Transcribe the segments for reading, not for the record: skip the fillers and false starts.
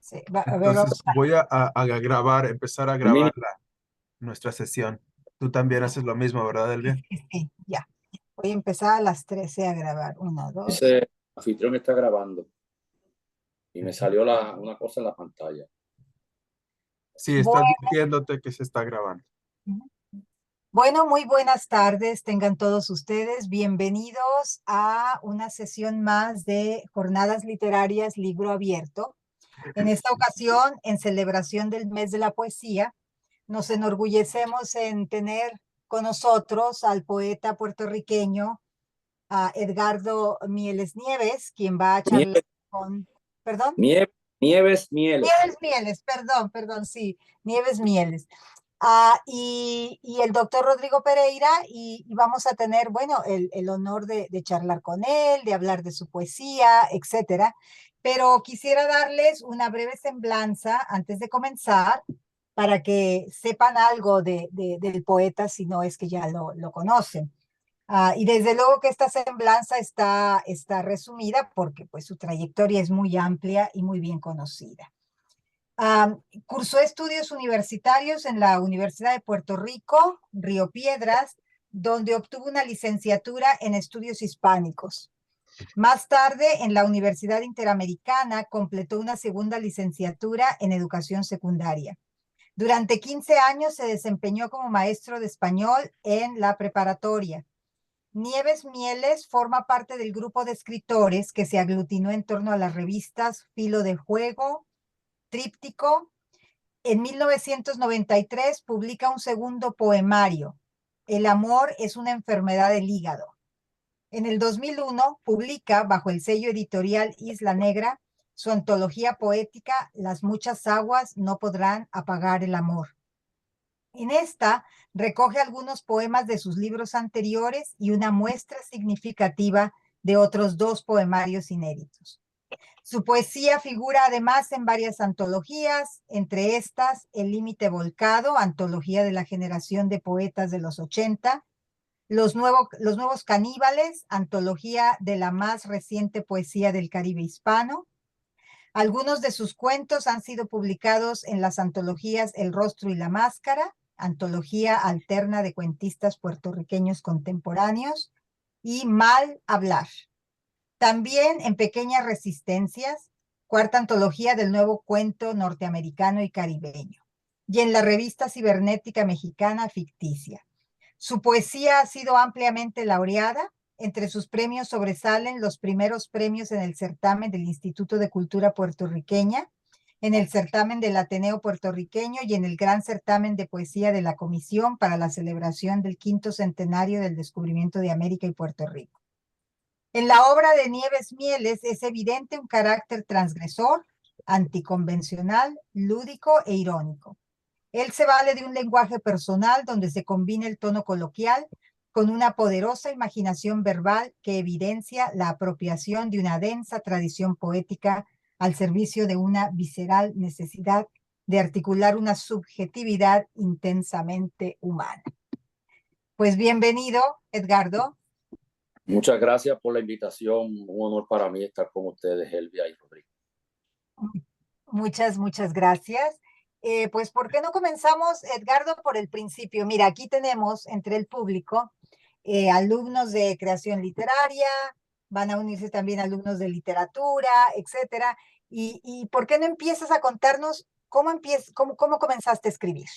Sí, a ver, Entonces voy a grabar, empezar a Mini, grabar nuestra sesión. Tú también haces lo mismo, ¿verdad, Elvia? sí, ya. Voy a empezar a las 13 a grabar. Uno, dos. dice, anfitrión está grabando y me salió una cosa en la pantalla. Sí, está Bueno, diciéndote que se está grabando. bueno, muy buenas tardes, tengan todos ustedes. Bienvenidos a una sesión más de Jornadas Literarias Libro Abierto. En esta ocasión, en celebración del mes de la poesía, nos enorgullecemos en tener con nosotros al poeta puertorriqueño a Edgardo Mieles Nieves, quien va a charlar Nieves, con, perdón, Nieves Mieles. Nieves Mieles, perdón, sí, Nieves Mieles. Y el doctor Rodrigo Pereira, y vamos a tener, bueno, el honor de charlar con él, de hablar de su poesía, etcétera. Pero quisiera darles una breve semblanza antes de comenzar para que sepan algo del poeta, si no es que ya lo conocen. Y desde luego que esta semblanza está resumida porque pues, su trayectoria es muy amplia y muy bien conocida. Cursó estudios universitarios en la Universidad de Puerto Rico, Río Piedras, donde obtuvo una licenciatura en estudios hispánicos. Más tarde, en la Universidad Interamericana, completó una segunda licenciatura en educación secundaria. Durante 15 años se desempeñó como maestro de español en la preparatoria. Nieves Mieles forma parte del grupo de escritores que se aglutinó en torno a las revistas Filo de Juego, Tríptico. En 1993 publica un segundo poemario, El amor es una enfermedad del hígado. En el 2001 publica, bajo el sello editorial Isla Negra, su antología poética Las muchas aguas no podrán apagar el amor. En esta recoge algunos poemas de sus libros anteriores y una muestra significativa de otros dos poemarios inéditos. Su poesía figura además en varias antologías, entre estas El límite volcado, antología de la generación de poetas de los 80, los nuevos caníbales, antología de la más reciente poesía del Caribe hispano. Algunos de sus cuentos han sido publicados en las antologías El rostro y la máscara, antología alterna de cuentistas puertorriqueños contemporáneos, y Mal hablar. También en Pequeñas Resistencias, cuarta antología del nuevo cuento norteamericano y caribeño, y en la revista cibernética mexicana Ficticia. Su poesía ha sido ampliamente laureada. Entre sus premios sobresalen los primeros premios en el certamen del Instituto de Cultura Puertorriqueña, en el certamen del Ateneo Puertorriqueño y en el gran certamen de poesía de la Comisión para la celebración del 5º centenario del descubrimiento de América y Puerto Rico. En la obra de Nieves Mieles es evidente un carácter transgresor, anticonvencional, lúdico e irónico. Él se vale de un lenguaje personal donde se combina el tono coloquial con una poderosa imaginación verbal que evidencia la apropiación de una densa tradición poética al servicio de una visceral necesidad de articular una subjetividad intensamente humana. Pues bienvenido, Edgardo. Muchas gracias por la invitación. Un honor para mí estar con ustedes, Elvia y Rodrigo. Muchas gracias. Pues, ¿por qué no comenzamos, Edgardo, por el principio? Mira, aquí tenemos entre el público alumnos de creación literaria, van a unirse también alumnos de literatura, etcétera. Y ¿por qué no empiezas a contarnos cómo comenzaste a escribir?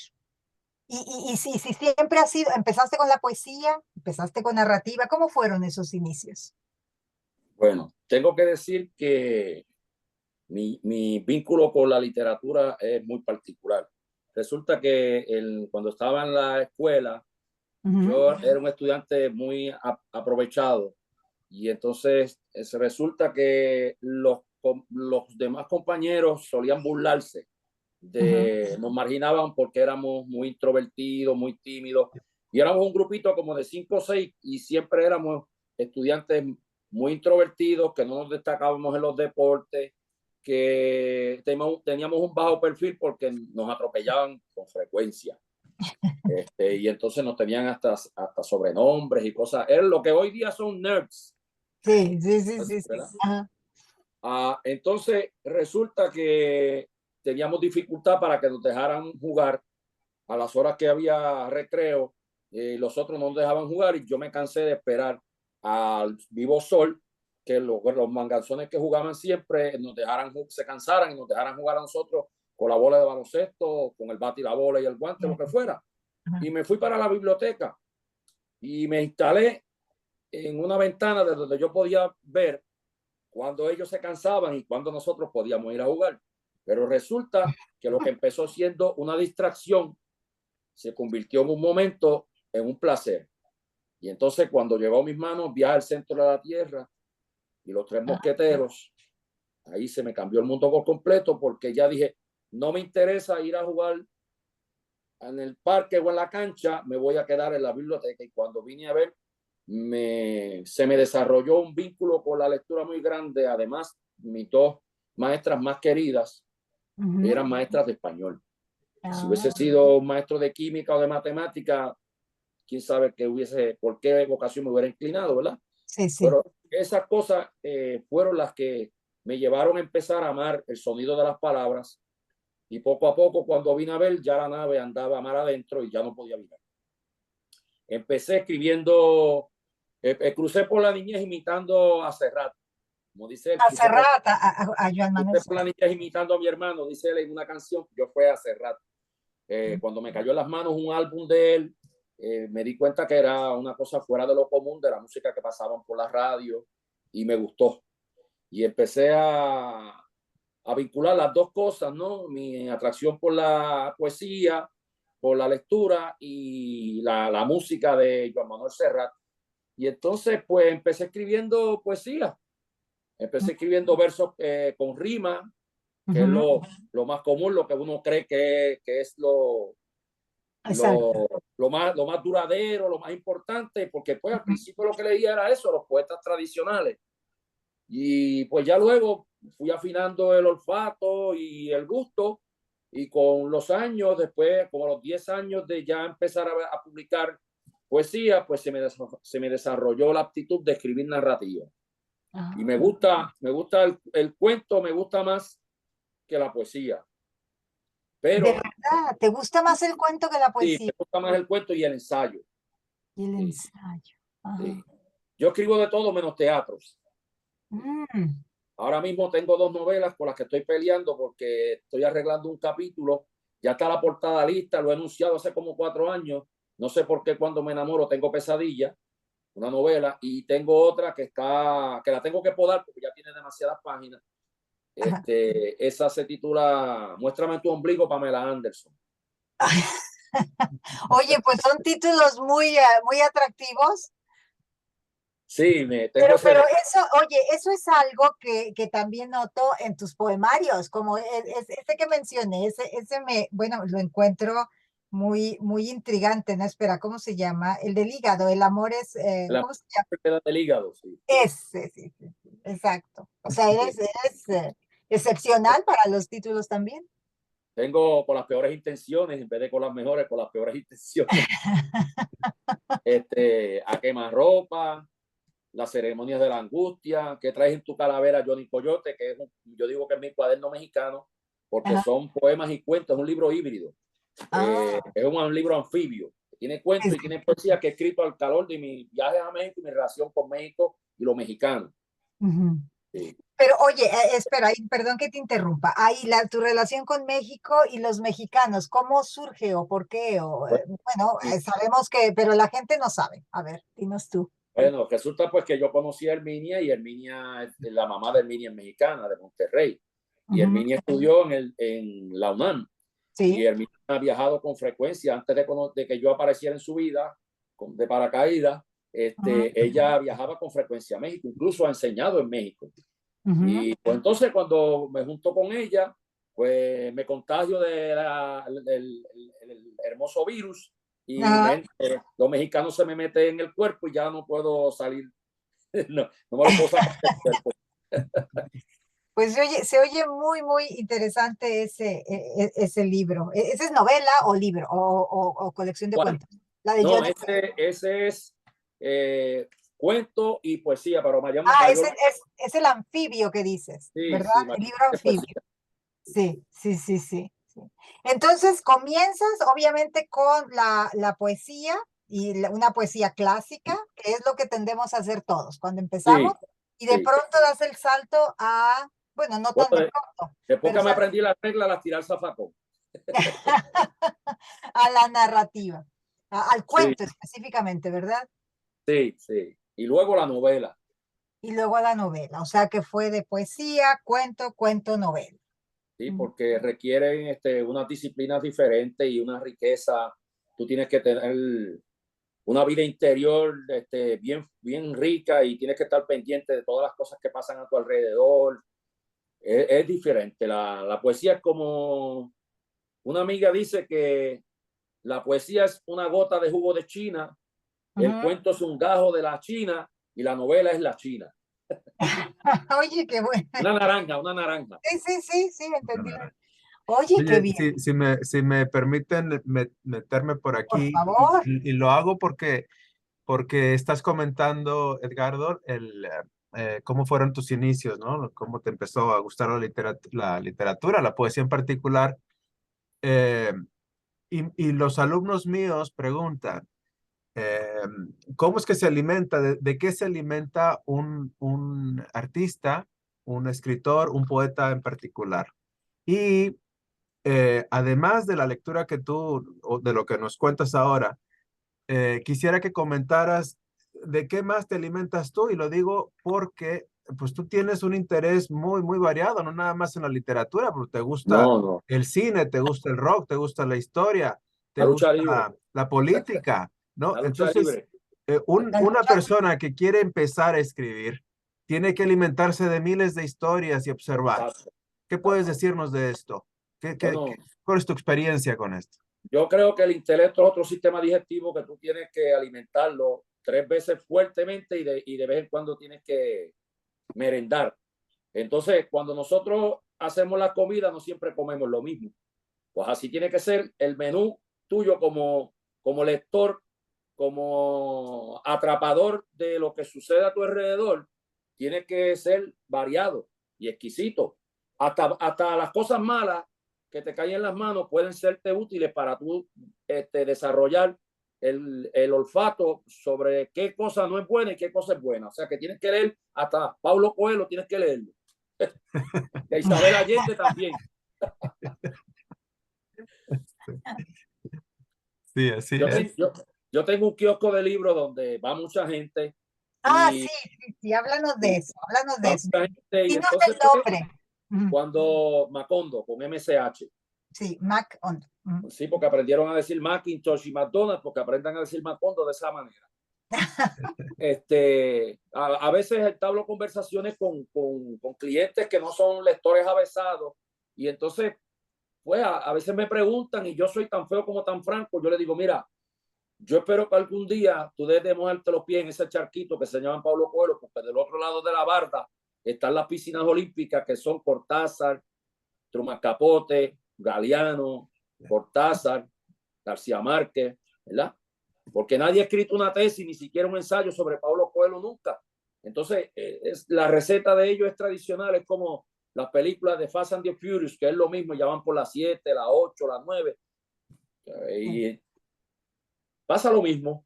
Y si siempre has sido, empezaste con la poesía, empezaste con narrativa, ¿cómo fueron esos inicios? Bueno, tengo que decir que mi vínculo con la literatura es muy particular. Resulta que cuando estaba en la escuela, yo era un estudiante muy aprovechado y entonces resulta que los demás compañeros solían burlarse nos marginaban porque éramos muy introvertidos, muy tímidos y éramos un grupito como de 5 o 6 y siempre éramos estudiantes muy introvertidos, que no nos destacábamos en los deportes, que teníamos un bajo perfil porque nos atropellaban con frecuencia. Y entonces nos tenían hasta sobrenombres y cosas. Es lo que hoy día son nerds. Sí. Entonces resulta que teníamos dificultad para que nos dejaran jugar a las horas que había recreo. Los otros no nos dejaban jugar y yo me cansé de esperar al vivo sol que los manganzones que jugaban siempre nos dejaran, se cansaran y nos dejaran jugar a nosotros con la bola de baloncesto, con el bate y la bola y el guante, lo que fuera. Y me fui para la biblioteca y me instalé en una ventana de donde yo podía ver cuando ellos se cansaban y cuando nosotros podíamos ir a jugar. Pero resulta que lo que empezó siendo una distracción se convirtió en un momento en un placer. Y entonces cuando llegó a mis manos Viaje al centro de la Tierra y Los Tres Mosqueteros, ahí se me cambió el mundo por completo, porque ya dije, no me interesa ir a jugar en el parque o en la cancha, me voy a quedar en la biblioteca. Y cuando vine a ver, se me desarrolló un vínculo con la lectura muy grande. Además, mis dos maestras más queridas eran maestras de español. Si hubiese sido un maestro de química o de matemática, quién sabe por qué vocación me hubiera inclinado, ¿verdad? Sí, sí. Pero esas cosas fueron las que me llevaron a empezar a amar el sonido de las palabras, y poco a poco, cuando vine a ver, ya la nave andaba mar adentro y ya no podía mirar. Empecé escribiendo, crucé por la niñez imitando a Serrat, como dice él. A Serrat, a Joan Manuel. Crucé por la niñez imitando a mi hermano, dice él en una canción, yo fue a Serrat. Cuando me cayó en las manos un álbum de él, me di cuenta que era una cosa fuera de lo común, de la música que pasaban por la radio, y me gustó. Y empecé a vincular las dos cosas, ¿no? Mi atracción por la poesía, por la lectura y la música de Joan Manuel Serrat. Y entonces, pues, empecé escribiendo poesía. Empecé escribiendo versos con rima, que es lo más común, lo que uno cree que es lo más duradero, lo más importante, porque pues al principio lo que leía era eso, los poetas tradicionales. Y pues ya luego fui afinando el olfato y el gusto, y con los años, después, como los 10 años de ya empezar a publicar poesía, pues se me desarrolló la aptitud de escribir narrativa. Y me gusta el cuento, me gusta más que la poesía. Pero, ¿de verdad? ¿Te gusta más el cuento que la poesía? Sí, me gusta más el cuento y el ensayo. Y el ensayo. Sí. Yo escribo de todo menos teatros. Ahora mismo tengo 2 novelas con las que estoy peleando porque estoy arreglando un capítulo. Ya está la portada lista, lo he anunciado hace como 4 años. No sé por qué cuando me enamoro tengo pesadilla, una novela, y tengo otra que la tengo que podar porque ya tiene demasiadas páginas. Esa se titula Muéstrame tu ombligo, Pamela Anderson. Oye, pues son títulos muy atractivos. Sí, pero eso, oye, eso es algo que también noto en tus poemarios, como este que mencioné, bueno, lo encuentro muy intrigante, ¿no? Espera, ¿cómo se llama? El del hígado, el amor es, ¿cómo se llama? Enfermedad del hígado, sí. Sí, exacto. O sea, eres excepcional para los títulos también. Tengo con las peores intenciones, en vez de con las mejores, con las peores intenciones. A quemarropa, Las ceremonias de la angustia, que traes en tu calavera, Johnny Coyote, que yo digo que es mi cuaderno mexicano, porque son poemas y cuentos, es un libro híbrido. Es un libro anfibio, tiene cuentos y tiene poesía que he escrito al calor de mi viaje a México y mi relación con México y los mexicanos. Sí. Pero oye, espera, perdón que te interrumpa. Ahí tu relación con México y los mexicanos, ¿cómo surge o por qué? Bueno, sabemos que, pero la gente no sabe. A ver, dinos tú. Bueno, resulta pues que yo conocí a Herminia, y Herminia, la mamá de Herminia es mexicana, de Monterrey. Y Herminia estudió en la UNAM. Sí. Y Herminia ha viajado con frecuencia antes de que yo apareciera en su vida, de paracaídas. Ella viajaba con frecuencia a México, incluso ha enseñado en México. Y pues entonces cuando me junto con ella, pues me contagio del hermoso virus, y los mexicanos se me meten en el cuerpo y ya no puedo salir. No me lo puedo sacar del cuerpo. Pues se oye muy interesante ese libro. ¿Ese es novela o libro o colección de cuentos? La de no, ese es cuento y poesía, pero es el anfibio que dices, sí, ¿verdad? Sí, el libro anfibio. Sí, sí, sí, sí, sí. Entonces comienzas obviamente con la poesía y una poesía clásica, que es lo que tendemos a hacer todos cuando empezamos, Sí, y de sí. pronto das el salto a, bueno, no tan Bueno, de pronto, después pero o que me sea, aprendí la regla, las tiré al zafacón. a la narrativa, al Sí, cuento específicamente, ¿verdad? sí, sí. Y luego la novela. Y luego a la novela, o sea que fue de poesía, cuento, cuento, novela. ¿Sí? Mm. Porque requieren unas disciplinas diferentes y una riqueza. Tú tienes que tener una vida interior bien, bien rica y tienes que estar pendiente de todas las cosas que pasan a tu alrededor. Es diferente. La poesía es como, una amiga dice que la poesía es una gota de jugo de China, el Ujú. cuento es un gajo de la China y la novela es la China. Oye, qué bueno. Una naranja, una naranja. Sí, sí, sí, sí, entendí. Oye, qué Oye, bien, si me permiten meterme por por aquí, favor. y lo hago porque estás comentando, Edgardo, cómo fueron tus inicios, ¿no? Cómo te empezó a gustar la literatura, la poesía en particular. Eh, y los alumnos míos preguntan, eh, ¿cómo es que se alimenta? ¿De qué se alimenta un artista, un escritor, un poeta en particular? Y además de la lectura que tú, o de lo que nos cuentas ahora, quisiera que comentaras de qué más te alimentas tú, y lo digo porque pues tú tienes un interés muy, muy variado, no nada más en la literatura, pero te gusta No, no. el cine, te gusta el rock, te gusta la historia, te La lucha libre. gusta la política, ¿no? La lucha Entonces, libre. La una lucha, persona que quiere empezar a escribir tiene que alimentarse de miles de historias y observar. Exacto, ¿Qué puedes exacto. decirnos de esto? Bueno, ¿Cuál es tu experiencia con esto? yo creo que el intelecto es otro sistema digestivo que tú tienes que alimentarlo 3 veces fuertemente y de vez en cuando tienes que merendar. Entonces, cuando nosotros hacemos la comida, no siempre comemos lo mismo. Pues así tiene que ser el menú tuyo como lector, como atrapador de lo que sucede a tu alrededor. Tiene que ser variado y exquisito. Hasta las cosas malas que te caen en las manos pueden serte útiles para tú desarrollar el olfato sobre qué cosa no es buena y qué cosa es buena. O sea que tienes que leer hasta Paulo Coelho, tienes que leerlo. Y a Isabel Allende también. Sí, así Yo, es. ten, yo, yo tengo un kiosco de libros donde va mucha gente sí, y, sí, sí, háblanos de y eso, háblanos de va eso. mucha gente y Dinos entonces el pues, nombre. Ujú. cuando Macondo con MCH, Sí, Mac on. Ujú. sí, porque aprendieron a decir Macintosh y McDonald's, porque aprendan a decir Macondo de esa manera. A veces entablo conversaciones con clientes que no son lectores avesados y entonces pues a veces me preguntan y yo soy tan feo como tan franco, yo le digo, mira, yo espero que algún día tú dejes de mojarte los pies en ese charquito que se llama Pablo Coelho, porque del otro lado de la barda están las piscinas olímpicas que son Cortázar, Truman Capote, Galeano, Cortázar, García Márquez, ¿verdad? Porque nadie ha escrito una tesis, ni siquiera un ensayo sobre Pablo Coelho nunca. Entonces, la receta de ellos es tradicional, es como las películas de Fast and the Furious, que es lo mismo, ya van por las 7, las 8, las 9, y pasa lo mismo.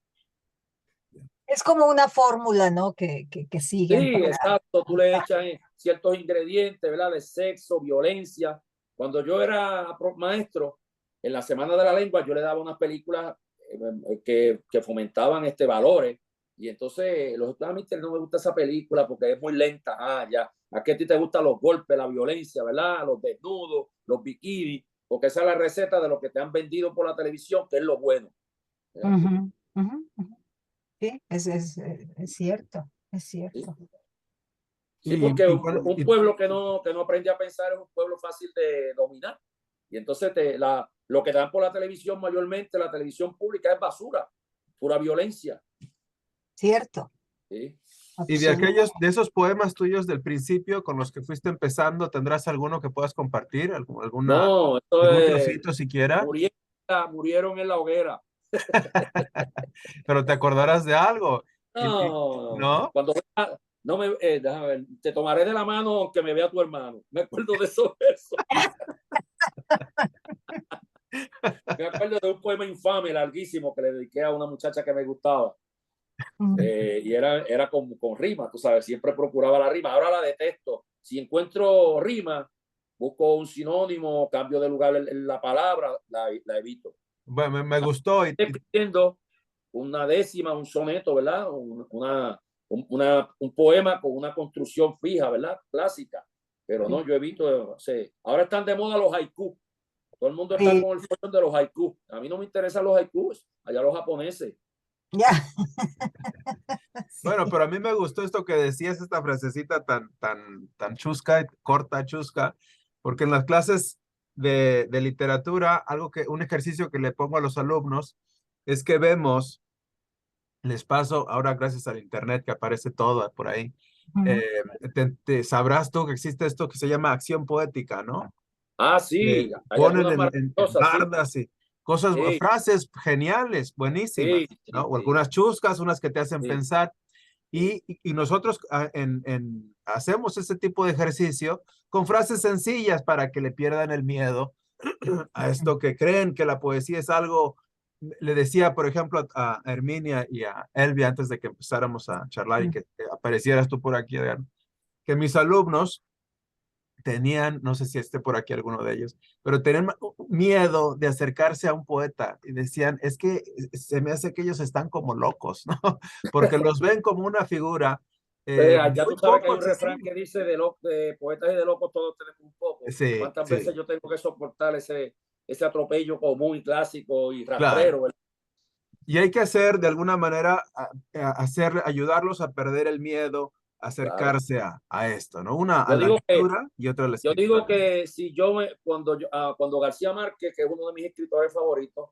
Es como una fórmula, ¿no? Que siguen Sí, para. exacto, tú le echas ciertos ingredientes, ¿verdad? De sexo, violencia. Cuando yo era maestro, en la Semana de la Lengua, yo le daba unas películas que fomentaban valores. Y entonces, los estudiantes no me gusta esa película porque es muy lenta. Ah, ya. ¿A qué a ti te gustan los golpes, la violencia, ¿verdad? Los desnudos, los bikinis, porque esa es la receta de lo que te han vendido por la televisión, que es lo bueno. Ujú, ujú, ujú. Sí, es cierto, es ¿Sí? cierto. Sí, porque Bueno, un pueblo que no aprende a pensar es un pueblo fácil de dominar. Y entonces lo que dan por la televisión mayormente, la televisión pública es basura, pura violencia. Cierto, ¿Sí? y de absoluto. de esos poemas tuyos del principio con los que fuiste empezando, ¿tendrás alguno que puedas compartir? No, esto ¿Algún es, trocito siquiera? murieron en la hoguera. Pero te acordarás de algo. No, ¿No? cuando no me, déjame ver, te tomaré de la mano aunque me vea tu hermano. Me acuerdo de esos versos. poema infame, larguísimo, que le dediqué a una muchacha que me gustaba. Y era con rima, tú sabes, siempre procuraba la rima. Ahora la detesto. Si encuentro rima, busco un sinónimo, cambio de lugar en la palabra, la evito. Bueno, me gustó. Estoy escribiendo una décima, un soneto, ¿verdad? Un poema con una construcción fija, ¿verdad? Clásica. Pero no, yo evito. O sea, ahora están de moda los haikus. Todo el mundo está con el follón de los haikus. A mí no me interesan los haikus, allá los japoneses. Ya. Bueno, pero a mí me gustó esto que decías, esta frasecita tan chusca, corta, chusca, porque en las clases de literatura, un ejercicio que le pongo a los alumnos es que vemos, les paso, ahora gracias al internet que aparece todo por ahí, sabrás tú que existe esto que se llama acción poética, ¿no? Ah, sí, hay Ponen algunas en maravillosas, sí. bardas y cosas, Sí, frases geniales, buenísimas, sí, ¿no? O sí, algunas chuscas, unas que te hacen sí. pensar. Y nosotros hacemos ese tipo de ejercicio con frases sencillas para que le pierdan el miedo a esto que creen que la poesía es algo. Le decía, por ejemplo, a Herminia y a Elvia antes de que empezáramos a charlar y que aparecieras tú por aquí, Edgar, que mis alumnos tenían, no sé si esté por aquí alguno de ellos, pero tenían miedo de acercarse a un poeta y decían, es que se me hace que ellos están como locos, ¿no? Porque los ven como una figura Ya muy tú sabes que poco hay un refrán accesible. que dice de poetas y de locos todos tenemos un poco. Sí, ¿Cuántas veces sí, yo tengo que soportar ese atropello común y clásico y claro. rastrero, ¿verdad? Y hay que hacer de alguna manera, ayudarlos a perder el miedo, Claro. acercarse a esto, ¿no? Una a Yo la digo que, lectura y otra a la yo escritura. digo que si cuando García Márquez, que es uno de mis escritores favoritos,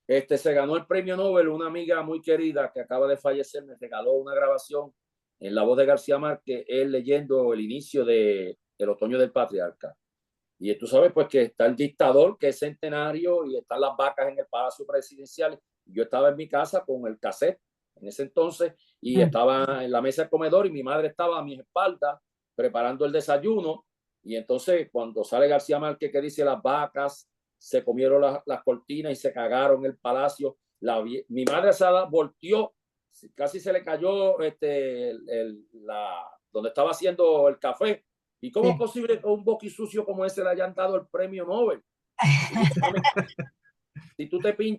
se ganó el premio Nobel, una amiga muy querida que acaba de fallecer me regaló una grabación en la voz de García Márquez, él leyendo el inicio del Otoño del Patriarca. Y tú sabes pues que está el dictador, que es centenario, y están las vacas en el Palacio Presidencial. Yo estaba en mi casa con el cassette en ese entonces y estaba en la mesa del comedor y mi madre estaba a mi espalda preparando el desayuno. Y entonces cuando sale García Márquez que dice las vacas se comieron las cortinas y se cagaron el palacio, mi madre Sada volteó, casi se le cayó donde estaba haciendo el café. ¿Y cómo es posible que a un boquisucio como ese le hayan dado el premio Nobel?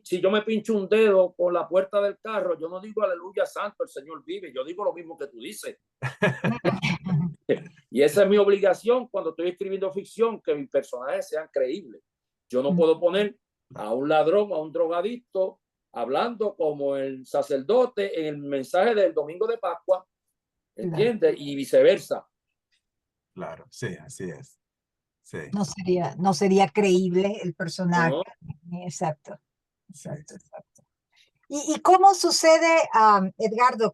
Si yo me pincho un dedo con la puerta del carro, yo no digo aleluya santo, el Señor vive, yo digo lo mismo que tú dices. Y esa es mi obligación cuando estoy escribiendo ficción, que mis personajes sean creíbles. Yo no puedo poner a un ladrón, a un drogadicto, hablando como el sacerdote en el mensaje del domingo de Pascua, ¿entiendes? Y viceversa. Claro, sí, así es. Sí. No sería creíble el personaje. No. Exacto, exacto, exacto. ¿Y cómo sucede, Edgardo?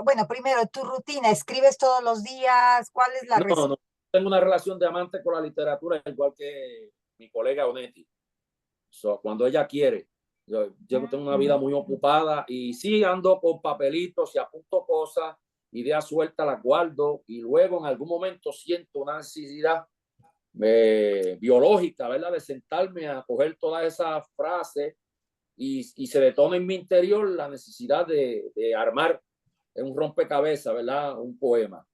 Bueno, primero, tu rutina, ¿escribes todos los días? ¿Cuál es la receta? No, tengo una relación de amante con la literatura, igual que mi colega Onetti. Cuando ella quiere. Yo tengo una vida muy ocupada y sí ando con papelitos y apunto cosas, ideas sueltas las guardo y luego en algún momento siento una necesidad biológica, ¿verdad? De sentarme a coger todas esas frases y se detona en mi interior la necesidad de armar un rompecabezas, ¿verdad? Un poema.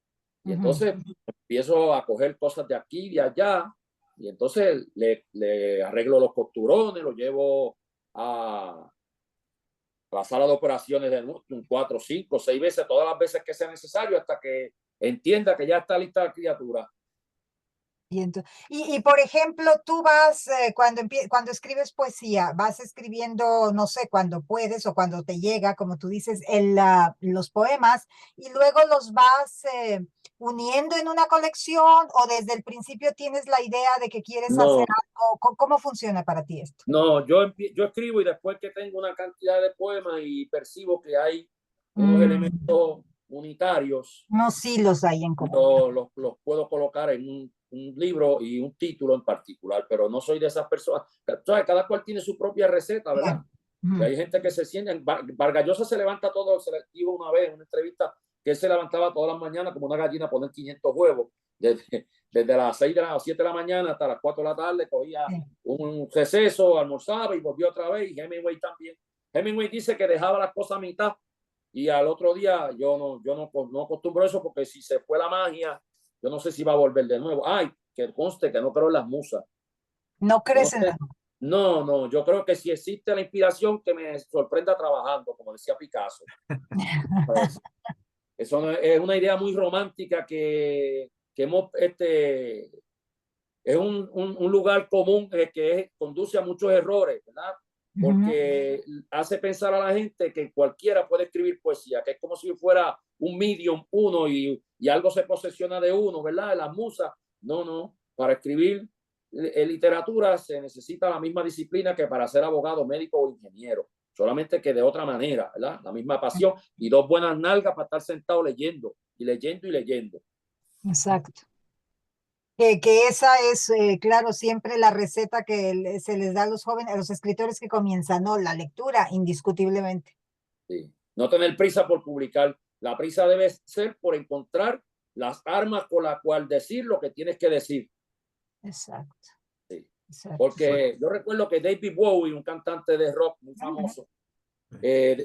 Y entonces empiezo a coger cosas de aquí y de allá y entonces le arreglo los costurones, lo llevo a la sala de operaciones de 4, 5, 6 veces, todas las veces que sea necesario hasta que entienda que ya está lista la criatura. Por ejemplo, tú vas, cuando escribes poesía, vas escribiendo, no sé, cuando puedes o cuando te llega, como tú dices, los poemas, y luego los vas uniendo en una colección, o desde el principio tienes la idea de que quieres hacer algo. ¿Cómo funciona para ti esto? No, yo escribo y después que tengo una cantidad de poemas y percibo que hay unos elementos unitarios, Unos hilos ahí en común. los puedo colocar en un libro y un título en particular, pero no soy de esas personas. Cada cual tiene su propia receta, ¿verdad? Y hay gente que se siente, Vargas Llosa se levanta todo selectivo una vez en una entrevista, que él se levantaba todas las mañanas como una gallina a poner 500 huevos. Desde las 6 de las 7 de la mañana hasta las 4 de la tarde cogía un receso, almorzaba y volvió otra vez. Y Hemingway también. Hemingway dice que dejaba las cosas a mitad y al otro día yo no acostumbro eso, porque si se fue la magia, yo no sé si va a volver de nuevo. Ay, que conste que no creo en las musas. No crees en No, yo creo que si existe la inspiración, que me sorprenda trabajando, como decía Picasso. Pues, eso no es una idea muy romántica que hemos, es un lugar común que conduce a muchos errores, ¿verdad? Porque hace pensar a la gente que cualquiera puede escribir poesía, que es como si fuera un medium uno y algo se posesiona de uno, ¿verdad? De las musas. No, para escribir literatura se necesita la misma disciplina que para ser abogado, médico o ingeniero, solamente que de otra manera, ¿verdad? La misma pasión y dos buenas nalgas para estar sentado leyendo y leyendo y leyendo. Exacto. Que esa es, claro, siempre la receta que se les da a los jóvenes, a los escritores que comienzan, ¿no? La lectura, indiscutiblemente. Sí. No tener prisa por publicar. La prisa debe ser por encontrar las armas con las cuales decir lo que tienes que decir. Exacto. Sí. Exacto. Porque yo recuerdo que David Bowie, un cantante de rock muy famoso,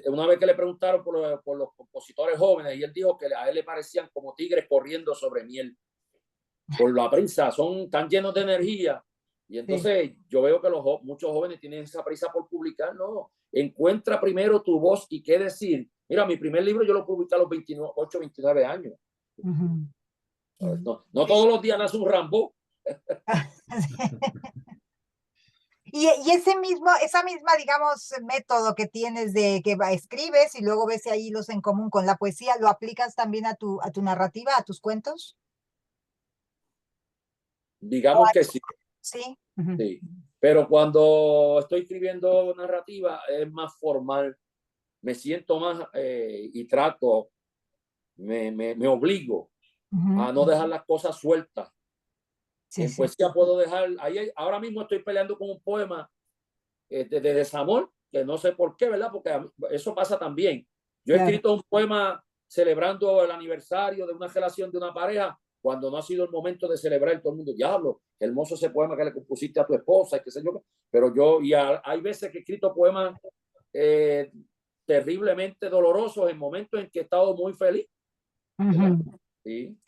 una vez que le preguntaron por los compositores jóvenes, y él dijo que a él le parecían como tigres corriendo sobre miel. Por la prisa, son tan llenos de energía. Y entonces yo veo que muchos jóvenes tienen esa prisa por publicar. No, encuentra primero tu voz y qué decir. Mira, mi primer libro yo lo publiqué a los 28, 29 años. No todos los días nace un Rambo. Y esa misma, digamos, método que tienes de que escribes y luego ves si hay hilos en común con la poesía, ¿lo aplicas también a tu narrativa, a tus cuentos? Digamos que sí. Sí. Sí. Pero cuando estoy escribiendo narrativa es más formal. Me siento más y trato, me obligo a no dejar las cosas sueltas. En poesía puedo dejar, ahora mismo estoy peleando con un poema de desamor, que no sé por qué, ¿verdad? Porque eso pasa también. Yo he escrito un poema celebrando el aniversario de una relación de una pareja, cuando no ha sido el momento de celebrar. Todo el mundo, diablo, qué hermoso ese poema que le compusiste a tu esposa, y qué sé yo. Pero hay veces que he escrito poemas terriblemente dolorosos en momentos en que he estado muy feliz. Sí.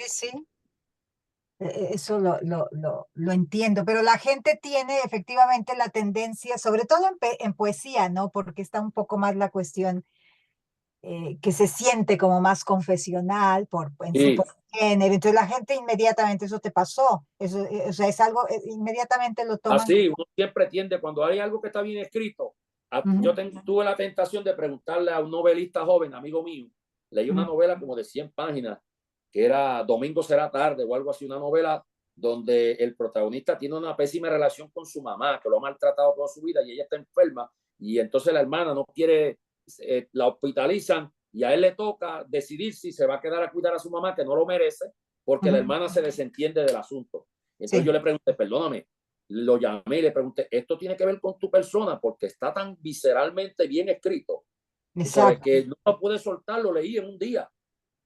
Eso lo entiendo, pero la gente tiene efectivamente la tendencia, sobre todo en poesía, ¿no? Porque está un poco más la cuestión que se siente como más confesional en su género. Entonces la gente inmediatamente, eso te pasó, eso, o sea, es algo, inmediatamente lo toman. Así, uno siempre tiende, cuando hay algo que está bien escrito, yo tuve la tentación de preguntarle a un novelista joven, amigo mío, leí una novela como de 100 páginas, que era Domingo será tarde o algo así, una novela donde el protagonista tiene una pésima relación con su mamá, que lo ha maltratado toda su vida y ella está enferma, y entonces la hermana no quiere, la hospitalizan y a él le toca decidir si se va a quedar a cuidar a su mamá, que no lo merece, porque la hermana se desentiende del asunto. Entonces yo le pregunté, perdóname, lo llamé y le pregunté, ¿esto tiene que ver con tu persona? Porque está tan visceralmente bien escrito. Entonces, que no lo pude soltar, lo leí en un día.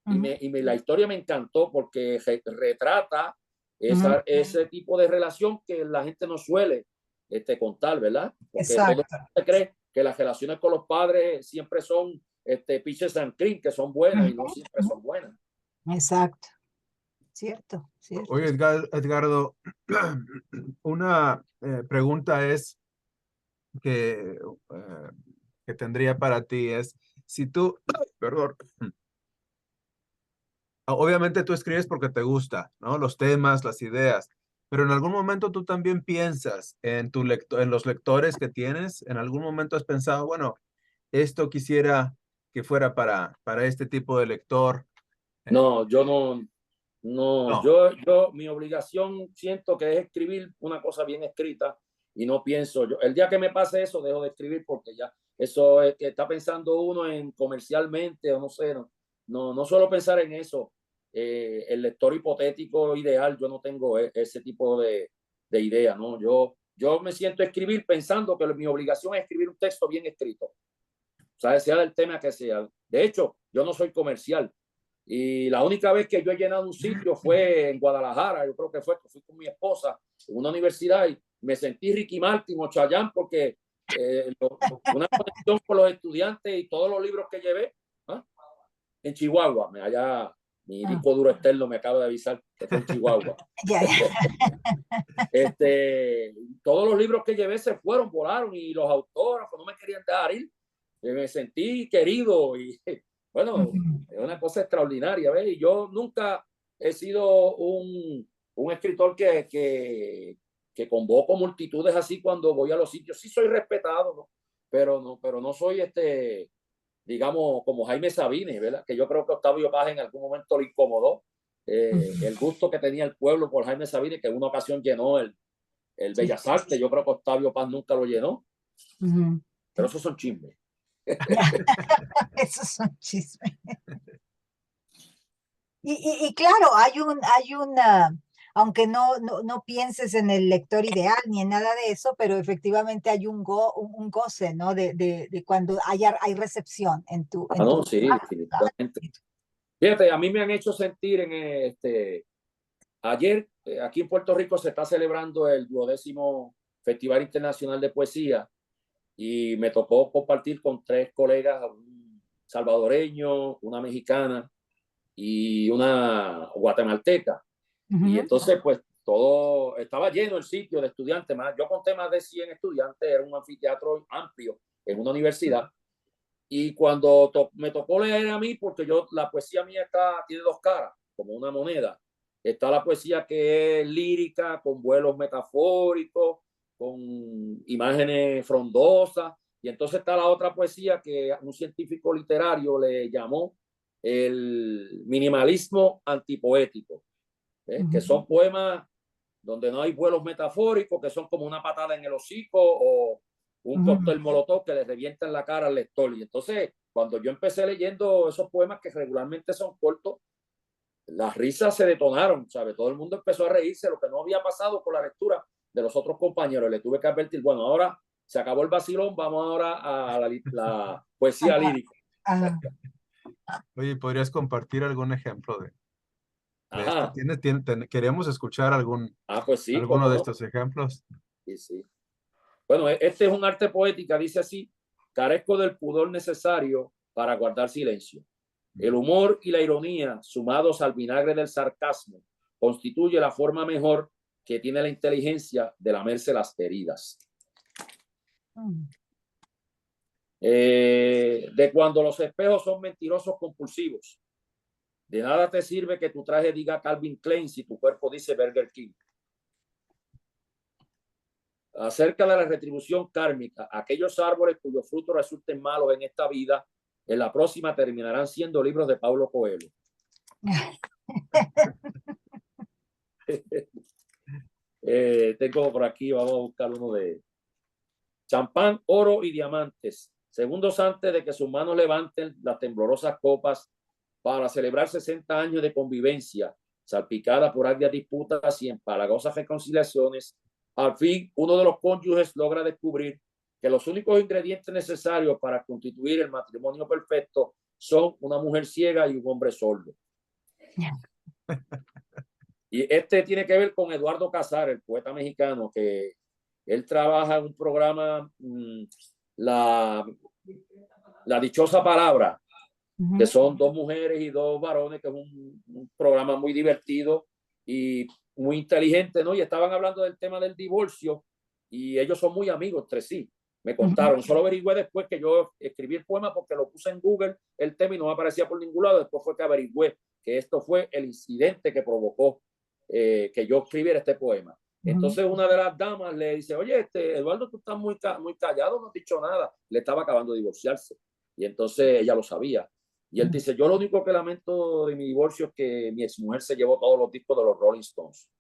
La historia me encantó porque retrata ese tipo de relación que la gente no suele contar, ¿verdad? Porque todo el mundo cree que las relaciones con los padres siempre son peaches and cream, que son buenas y no siempre son buenas. Exacto. Cierto. Oye, Edgardo, una pregunta es que tendría para ti es, si tú, perdón, obviamente tú escribes porque te gusta, ¿no? Los temas, las ideas, pero en algún momento tú también piensas en en los lectores que tienes, en algún momento has pensado, bueno, esto quisiera que fuera para este tipo de lector. No, yo no. Mi obligación siento que es escribir una cosa bien escrita y no pienso el día que me pase eso dejo de escribir, porque ya eso es que está pensando uno en comercialmente o no sé, no suelo pensar en eso. El lector hipotético ideal, yo no tengo ese tipo de idea, ¿no? Yo me siento a escribir pensando que mi obligación es escribir un texto bien escrito, o sea, sea del tema que sea. De hecho, yo no soy comercial. Y la única vez que yo he llenado un sitio fue en Guadalajara. Yo creo que fui con mi esposa en una universidad y me sentí Ricky Martin o Chayanne porque una conexión con los estudiantes y todos los libros que llevé en Chihuahua. Allá mi disco duro externo me acaba de avisar que fue en Chihuahua. Todos los libros que llevé se fueron, volaron y los autógrafos no me querían dejar ir. Me sentí querido y bueno, es una cosa extraordinaria, ¿ves? Y yo nunca he sido un escritor que convoco multitudes así cuando voy a los sitios. Sí soy respetado, ¿no? Pero no soy digamos, como Jaime Sabines, ¿verdad? Que yo creo que Octavio Paz en algún momento le incomodó el gusto que tenía el pueblo por Jaime Sabines, que en una ocasión llenó el Bellas Artes. Yo creo que Octavio Paz nunca lo llenó. Pero esos son chismes. Esos son chismes. Y claro, hay una, aunque no pienses en el lector ideal ni en nada de eso, pero efectivamente hay un goce, ¿no? De cuando hay recepción en tu. No, sí, definitivamente. Fíjate, a mí me han hecho sentir ayer, aquí en Puerto Rico se está celebrando el 12º Festival Internacional de Poesía y me tocó compartir con 3 colegas, un salvadoreño, una mexicana y una guatemalteca. Y entonces, pues, todo estaba lleno el sitio de estudiantes. Yo conté más de 100 estudiantes, era un anfiteatro amplio en una universidad. Y cuando me tocó leer a mí, porque la poesía mía tiene 2 caras, como una moneda. Está la poesía que es lírica, con vuelos metafóricos, con imágenes frondosas. Y entonces está la otra poesía que un científico literario le llamó el minimalismo antipoético, que son poemas donde no hay vuelos metafóricos, que son como una patada en el hocico o un cóctel molotov que le revienta en la cara al lector. Y entonces, cuando yo empecé leyendo esos poemas que regularmente son cortos, las risas se detonaron, ¿sabes? Todo el mundo empezó a reírse, lo que no había pasado con la lectura de los otros compañeros. Le tuve que advertir, bueno, ahora se acabó el vacilón, vamos ahora a la poesía lírica. Oye, ¿podrías compartir algún ejemplo de esto? Queremos escuchar pues sí, alguno de estos ejemplos. Sí, sí. Bueno, este es un arte poética, dice así: carezco del pudor necesario para guardar silencio. El humor y la ironía, sumados al vinagre del sarcasmo, constituye la forma mejor que tiene la inteligencia de lamerse las heridas. De cuando los espejos son mentirosos compulsivos. De nada te sirve que tu traje diga Calvin Klein si tu cuerpo dice Burger King. Acerca de la retribución kármica, aquellos árboles cuyos frutos resulten malos en esta vida, en la próxima terminarán siendo libros de Paulo Coelho. Tengo por aquí, vamos a buscar uno de champán, oro y diamantes. Segundos antes de que sus manos levanten las temblorosas copas para celebrar 60 años de convivencia, salpicada por agrias disputas y empalagosas reconciliaciones, al fin uno de los cónyuges logra descubrir que los únicos ingredientes necesarios para constituir el matrimonio perfecto son una mujer ciega y un hombre sordo. Y tiene que ver con Eduardo Casares, el poeta mexicano, que él trabaja en un programa, la dichosa palabra, que son 2 mujeres y 2 varones, que es un programa muy divertido y muy inteligente, ¿no? Y estaban hablando del tema del divorcio y ellos son muy amigos entre sí. Me contaron, solo averigüé después que yo escribí el poema porque lo puse en Google el tema y no me aparecía por ningún lado. Después fue que averigüé que esto fue el incidente que provocó que yo escribiera este poema. Entonces una de las damas le dice: oye, Eduardo, tú estás muy callado, no has dicho nada. Le estaba acabando de divorciarse y entonces ella lo sabía. Y él dice: yo lo único que lamento de mi divorcio es que mi exmujer se llevó todos los discos de los Rolling Stones.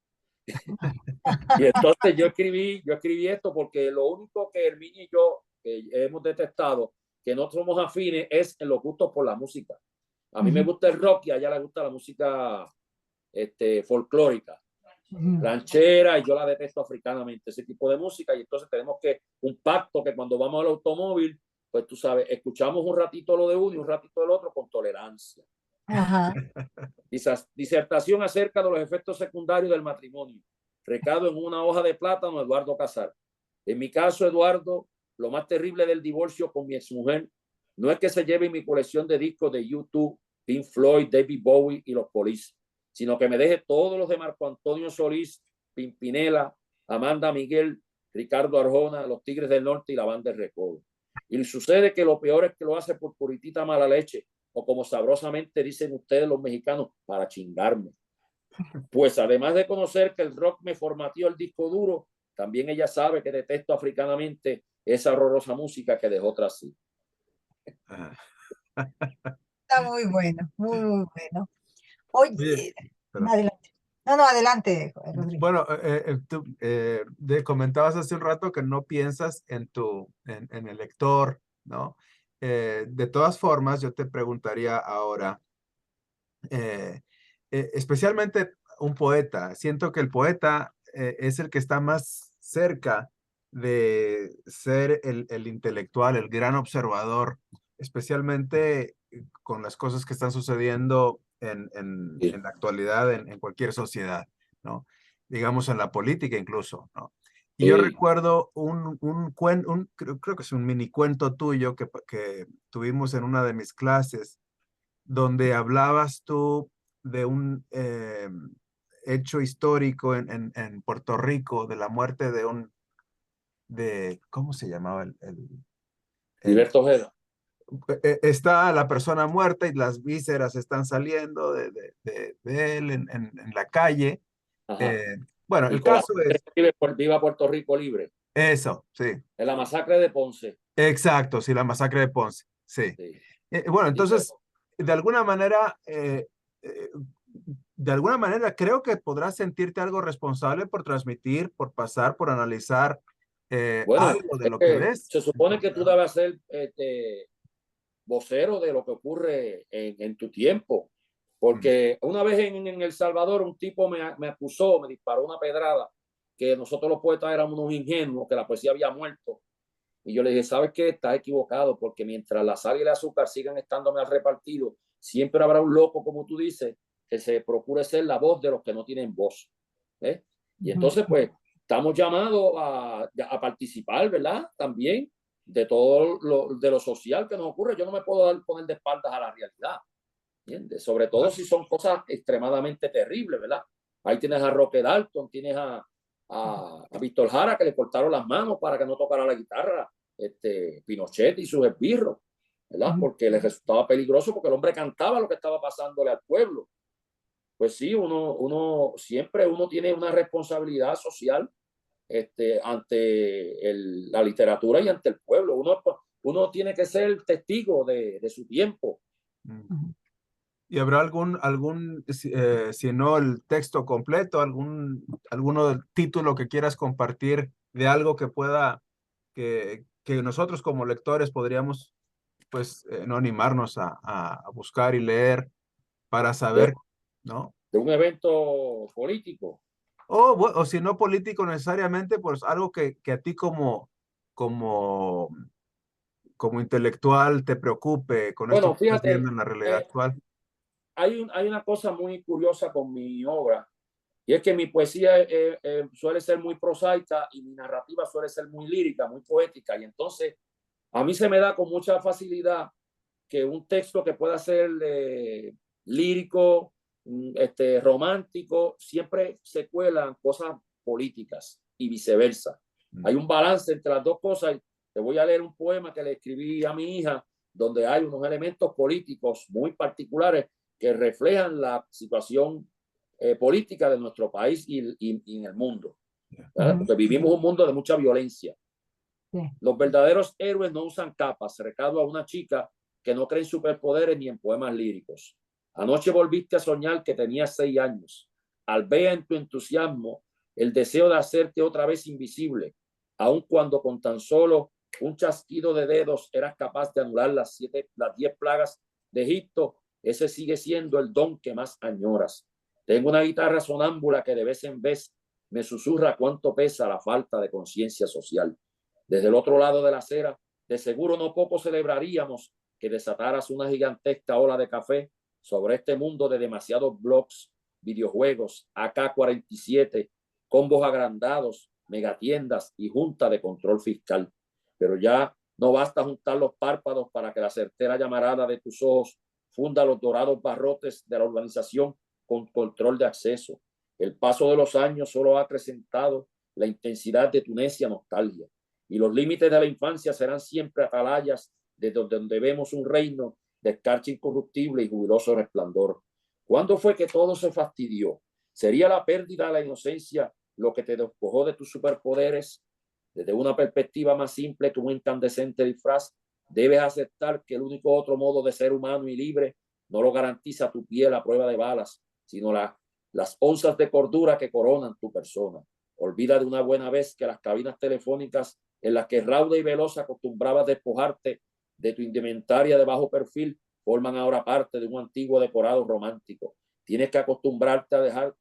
Y entonces yo escribí esto porque lo único que Herminia y yo hemos detectado que no somos afines es en los gustos por la música. A mí me gusta el rock y a ella le gusta la música folclórica, ranchera, y yo la detesto africanamente, ese tipo de música. Y entonces tenemos un pacto que cuando vamos al automóvil, pues tú sabes, escuchamos un ratito lo de uno y un ratito del otro con tolerancia. Ajá. Disertación acerca de los efectos secundarios del matrimonio. Recado en una hoja de plátano, Eduardo Casar. En mi caso, Eduardo, lo más terrible del divorcio con mi exmujer no es que se lleve mi colección de discos de YouTube, Pink Floyd, David Bowie y los Police, sino que me deje todos los de Marco Antonio Solís, Pimpinela, Amanda Miguel, Ricardo Arjona, los Tigres del Norte y la Banda del Recodo. Y sucede que lo peor es que lo hace por puritita mala leche, o como sabrosamente dicen ustedes los mexicanos, para chingarme. Pues además de conocer que el rock me formateó el disco duro, también ella sabe que detesto africanamente esa horrorosa música que dejó tras sí. Está muy bueno, muy, muy bueno. Oye, Oye, perdón. adelante. No, no, adelante, Rodrigo. Bueno, tú comentabas hace un rato que no piensas en el lector, ¿no? De todas formas, yo te preguntaría ahora, eh, especialmente un poeta. Siento que el poeta es el que está más cerca de ser el intelectual, el gran observador, especialmente con las cosas que están sucediendo Sí. en la actualidad, en cualquier sociedad, ¿no? Digamos en la política incluso, ¿no? Y yo Sí. recuerdo creo que es un mini cuento tuyo que tuvimos en una de mis clases, donde hablabas tú de un hecho histórico en Puerto Rico, de la muerte ¿cómo se llamaba el- Gilberto Ojeda. está la persona muerta y las vísceras están saliendo de él en la calle. Ajá. Eh, bueno, el Nicolás caso es Viva Puerto Rico Libre. eso, sí, En la masacre de Ponce. exacto, sí, la masacre de Ponce, sí. Sí. Bueno, Dice, entonces, de alguna manera, eh, de alguna manera creo que podrás sentirte algo responsable por transmitir, por pasar, por analizar bueno, algo de lo que ves. se supone que tú debes ser vocero de lo que ocurre en tu tiempo. Mm. Porque una vez en El Salvador un tipo me acusó, me disparó una pedrada, que nosotros los poetas éramos unos ingenuos, que la poesía había muerto. Y yo le dije, ¿sabes qué? Estás equivocado, porque mientras la sal y el azúcar sigan estándome al repartido, siempre habrá un loco, como tú dices, que se procure ser la voz de los que no tienen voz. ¿Eh? Y entonces, pues, estamos llamados a participar, ¿verdad? También de todo lo social que nos ocurre. Yo no me puedo poner de espaldas a la realidad, ¿entiendes? Sobre todo si son cosas extremadamente terribles, ¿verdad? Ahí tienes a Roque Dalton, tienes a Víctor Jara, que le cortaron las manos para que no tocara la guitarra, Pinochet y sus esbirros, ¿verdad? Porque les resultaba peligroso, porque el hombre cantaba lo que estaba pasándole al pueblo. Pues sí, siempre uno tiene una responsabilidad social ante la literatura y ante el pueblo. Uno tiene que ser testigo de su tiempo. ¿Y habrá si no el texto completo, alguno del título que quieras compartir de algo que que nosotros como lectores podríamos, pues, no animarnos a buscar y leer para de, saber, ¿no? de un evento político? O si no político necesariamente, pues algo que a ti como, como intelectual te preocupe con esto Bueno, que estás fíjate, viendo en la realidad actual. hay una cosa muy curiosa con mi obra, y es que mi poesía suele ser muy prosaica y mi narrativa suele ser muy lírica, muy poética, y entonces a mí se me da con mucha facilidad que un texto que pueda ser lírico, romántico, siempre se cuelan cosas políticas y viceversa. Hay un balance entre las dos cosas. Te voy a leer un poema que le escribí a mi hija, donde hay unos elementos políticos muy particulares que reflejan la situación política de nuestro país y en el mundo, ¿verdad? Porque vivimos un mundo de mucha violencia. Sí. Los verdaderos héroes no usan capas, recado a una chica que no cree en superpoderes ni en poemas líricos. Anoche volviste a soñar que tenías 6 años. Al ver en tu entusiasmo el deseo de hacerte otra vez invisible, aun cuando con tan solo un chasquido de dedos eras capaz de anular las 10 plagas de Egipto, ese sigue siendo el don que más añoras. Tengo una guitarra sonámbula que de vez en vez me susurra cuánto pesa la falta de conciencia social. Desde el otro lado de la acera, de seguro no poco celebraríamos que desataras una gigantesca ola de café sobre este mundo de demasiados blogs, videojuegos, AK-47, combos agrandados, megatiendas y junta de control fiscal. Pero ya no basta juntar los párpados para que la certera llamarada de tus ojos funda los dorados barrotes de la urbanización con control de acceso. El paso de los años solo ha acrecentado la intensidad de tu necia nostalgia, y los límites de la infancia serán siempre atalayas desde donde vemos un reino de escarcha incorruptible y jubiloso resplandor. ¿Cuándo fue que todo se fastidió? ¿Sería la pérdida de la inocencia lo que te despojó de tus superpoderes? Desde una perspectiva más simple que un incandescente disfraz, debes aceptar que el único otro modo de ser humano y libre no lo garantiza tu piel a prueba de balas, sino las onzas de cordura que coronan tu persona. Olvida de una buena vez que las cabinas telefónicas en las que rauda y veloz acostumbrabas despojarte de tu indumentaria de bajo perfil forman ahora parte de un antiguo decorado romántico. Tienes que acostumbrarte a dejar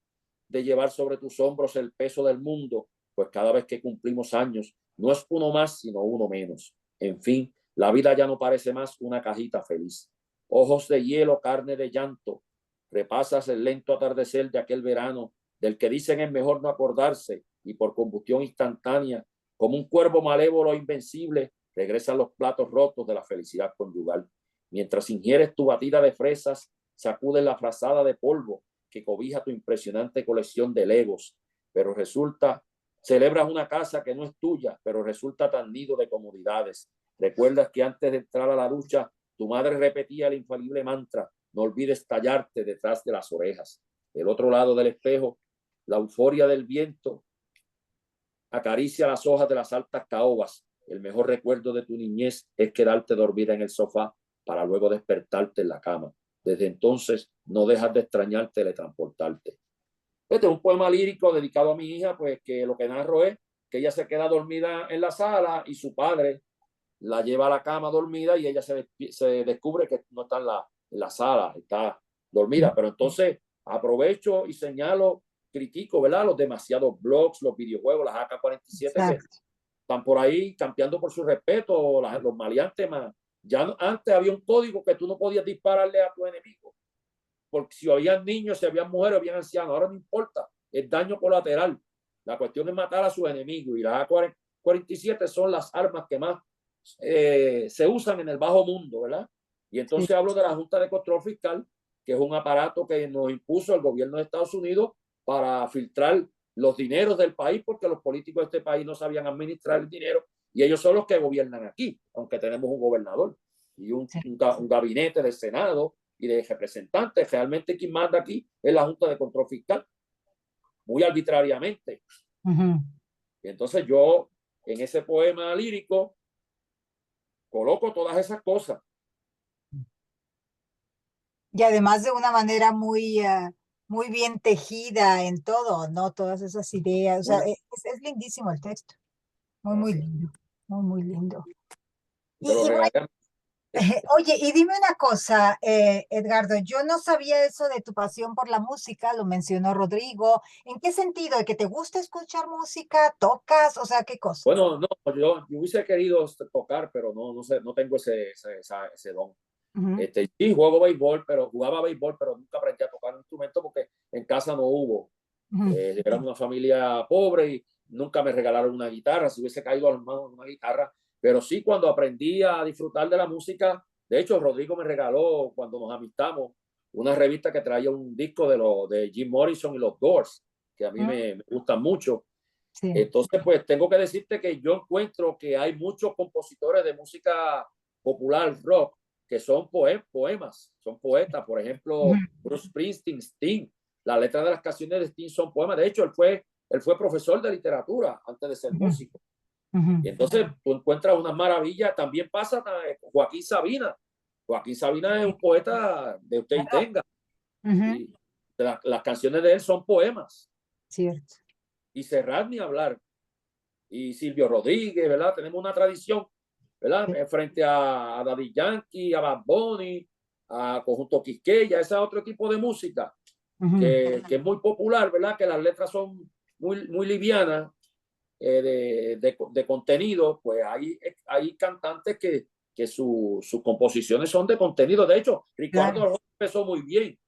de llevar sobre tus hombros el peso del mundo, pues cada vez que cumplimos años no es uno más, sino uno menos. En fin, la vida ya no parece más una cajita feliz. Ojos de hielo, carne de llanto. Repasas el lento atardecer de aquel verano del que dicen es mejor no acordarse, y por combustión instantánea, como un cuervo malévolo e invencible, regresan los platos rotos de la felicidad conyugal. Mientras ingieres tu batida de fresas, sacudes la frazada de polvo que cobija tu impresionante colección de legos, pero celebras una casa que no es tuya, pero resulta tan nido de comodidades. Recuerdas que antes de entrar a la ducha, tu madre repetía el infalible mantra: no olvides tallarte detrás de las orejas. Del otro lado del espejo, la euforia del viento acaricia las hojas de las altas caobas. El mejor recuerdo de tu niñez es quedarte dormida en el sofá para luego despertarte en la cama. Desde entonces no dejas de extrañar teletransportarte. Este es un poema lírico dedicado a mi hija, pues que lo que narro es que ella se queda dormida en la sala y su padre la lleva a la cama dormida, y ella se descubre que no está en la sala, está dormida. Pero entonces aprovecho y señalo, critico, ¿verdad?, los demasiados blogs, los videojuegos, las AK-47 que están por ahí campeando por su respeto, los maleantes más. Ya antes había un código que tú no podías dispararle a tu enemigo, porque si habían niños, si habían mujeres, habían ancianos, ahora no importa, es daño colateral. La cuestión es matar a sus enemigos, y las AK-47 son las armas que más se usan en el bajo mundo, ¿verdad? Y entonces hablo de la Junta de Control Fiscal, que es un aparato que nos impuso el gobierno de Estados Unidos para filtrar los dineros del país, porque los políticos de este país no sabían administrar el dinero, y ellos son los que gobiernan aquí, aunque tenemos un gobernador y un gabinete del Senado y de representantes. Realmente quien manda aquí es la Junta de Control Fiscal, muy arbitrariamente. Y entonces yo, en ese poema lírico, coloco todas esas cosas. Y además de una manera muy bien tejida en todo, ¿no? Todas esas ideas. O sea, es lindísimo el texto. Muy lindo. Muy lindo. Oye, y dime una cosa, Edgardo, yo no sabía eso de tu pasión por la música, lo mencionó Rodrigo. ¿En qué sentido? ¿De que te gusta escuchar música? ¿Tocas? O sea, ¿qué cosa? Bueno, no, yo hubiese querido tocar, pero no sé, no tengo ese don. Sí, jugaba béisbol, pero nunca aprendí a tocar un instrumento porque en casa no hubo. Éramos una familia pobre y nunca me regalaron una guitarra. Si hubiese caído a las manos una guitarra, pero sí, cuando aprendí a disfrutar de la música, de hecho, Rodrigo me regaló, cuando nos amistamos, una revista que traía un disco de Jim Morrison y los Doors, que a mí me gustan mucho. Sí. Entonces, pues tengo que decirte que yo encuentro que hay muchos compositores de música popular, rock, que son poemas, son poetas. Por ejemplo, Bruce Springsteen, Sting. Las letras de las canciones de Sting son poemas. De hecho, él fue profesor de literatura antes de ser músico. Y entonces tú encuentras una maravilla. También pasa Joaquín Sabina. Joaquín Sabina es un poeta de usted y tenga. Y las canciones de él son poemas. Cierto. Y Serrat ni hablar. Y Silvio Rodríguez, ¿verdad? Tenemos una tradición, ¿verdad? Frente a Daddy Yankee, a Bad Bunny, a Conjunto Quisqueya, ese otro tipo de música que es muy popular, ¿verdad? Que las letras son muy livianas, de contenido. Pues hay cantantes que sus composiciones son de contenido. De hecho, Ricardo empezó muy bien.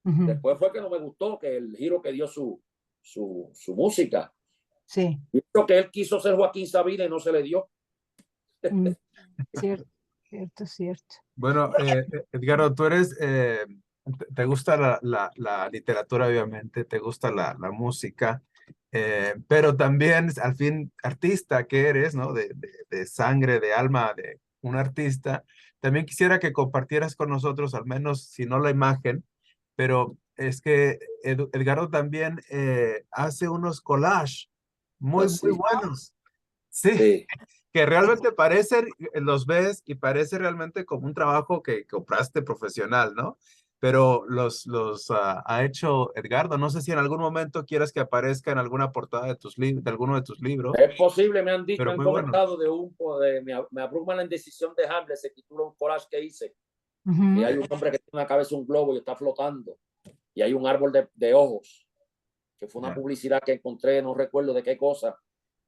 Después fue que no me gustó, que el giro que dio su música. Sí. Creo que él quiso ser Joaquín Sabina y no se le dio. Cierto, cierto, cierto. Bueno, Edgardo, tú eres, te gusta la literatura, obviamente, te gusta la música, pero también, al fin, artista que eres, ¿no? De sangre, de alma, de un artista. También quisiera que compartieras con nosotros, al menos, si no la imagen, pero es que Edgardo también hace unos collages muy, muy Así. buenos. Sí, Sí. que realmente parecen, los ves y parece realmente como un trabajo que compraste profesional, ¿no? Pero los ha hecho Edgardo. No sé si en algún momento quieras que aparezca en alguna portada de de alguno de tus libros, Es posible, me han dicho, me pero han muy bueno. comentado me abruma la indecisión de Hamlet, se titula un collage que hice. Y hay un hombre que tiene en la cabeza un globo y está flotando. Y hay un árbol de ojos, que fue una publicidad que encontré, no recuerdo de qué cosa.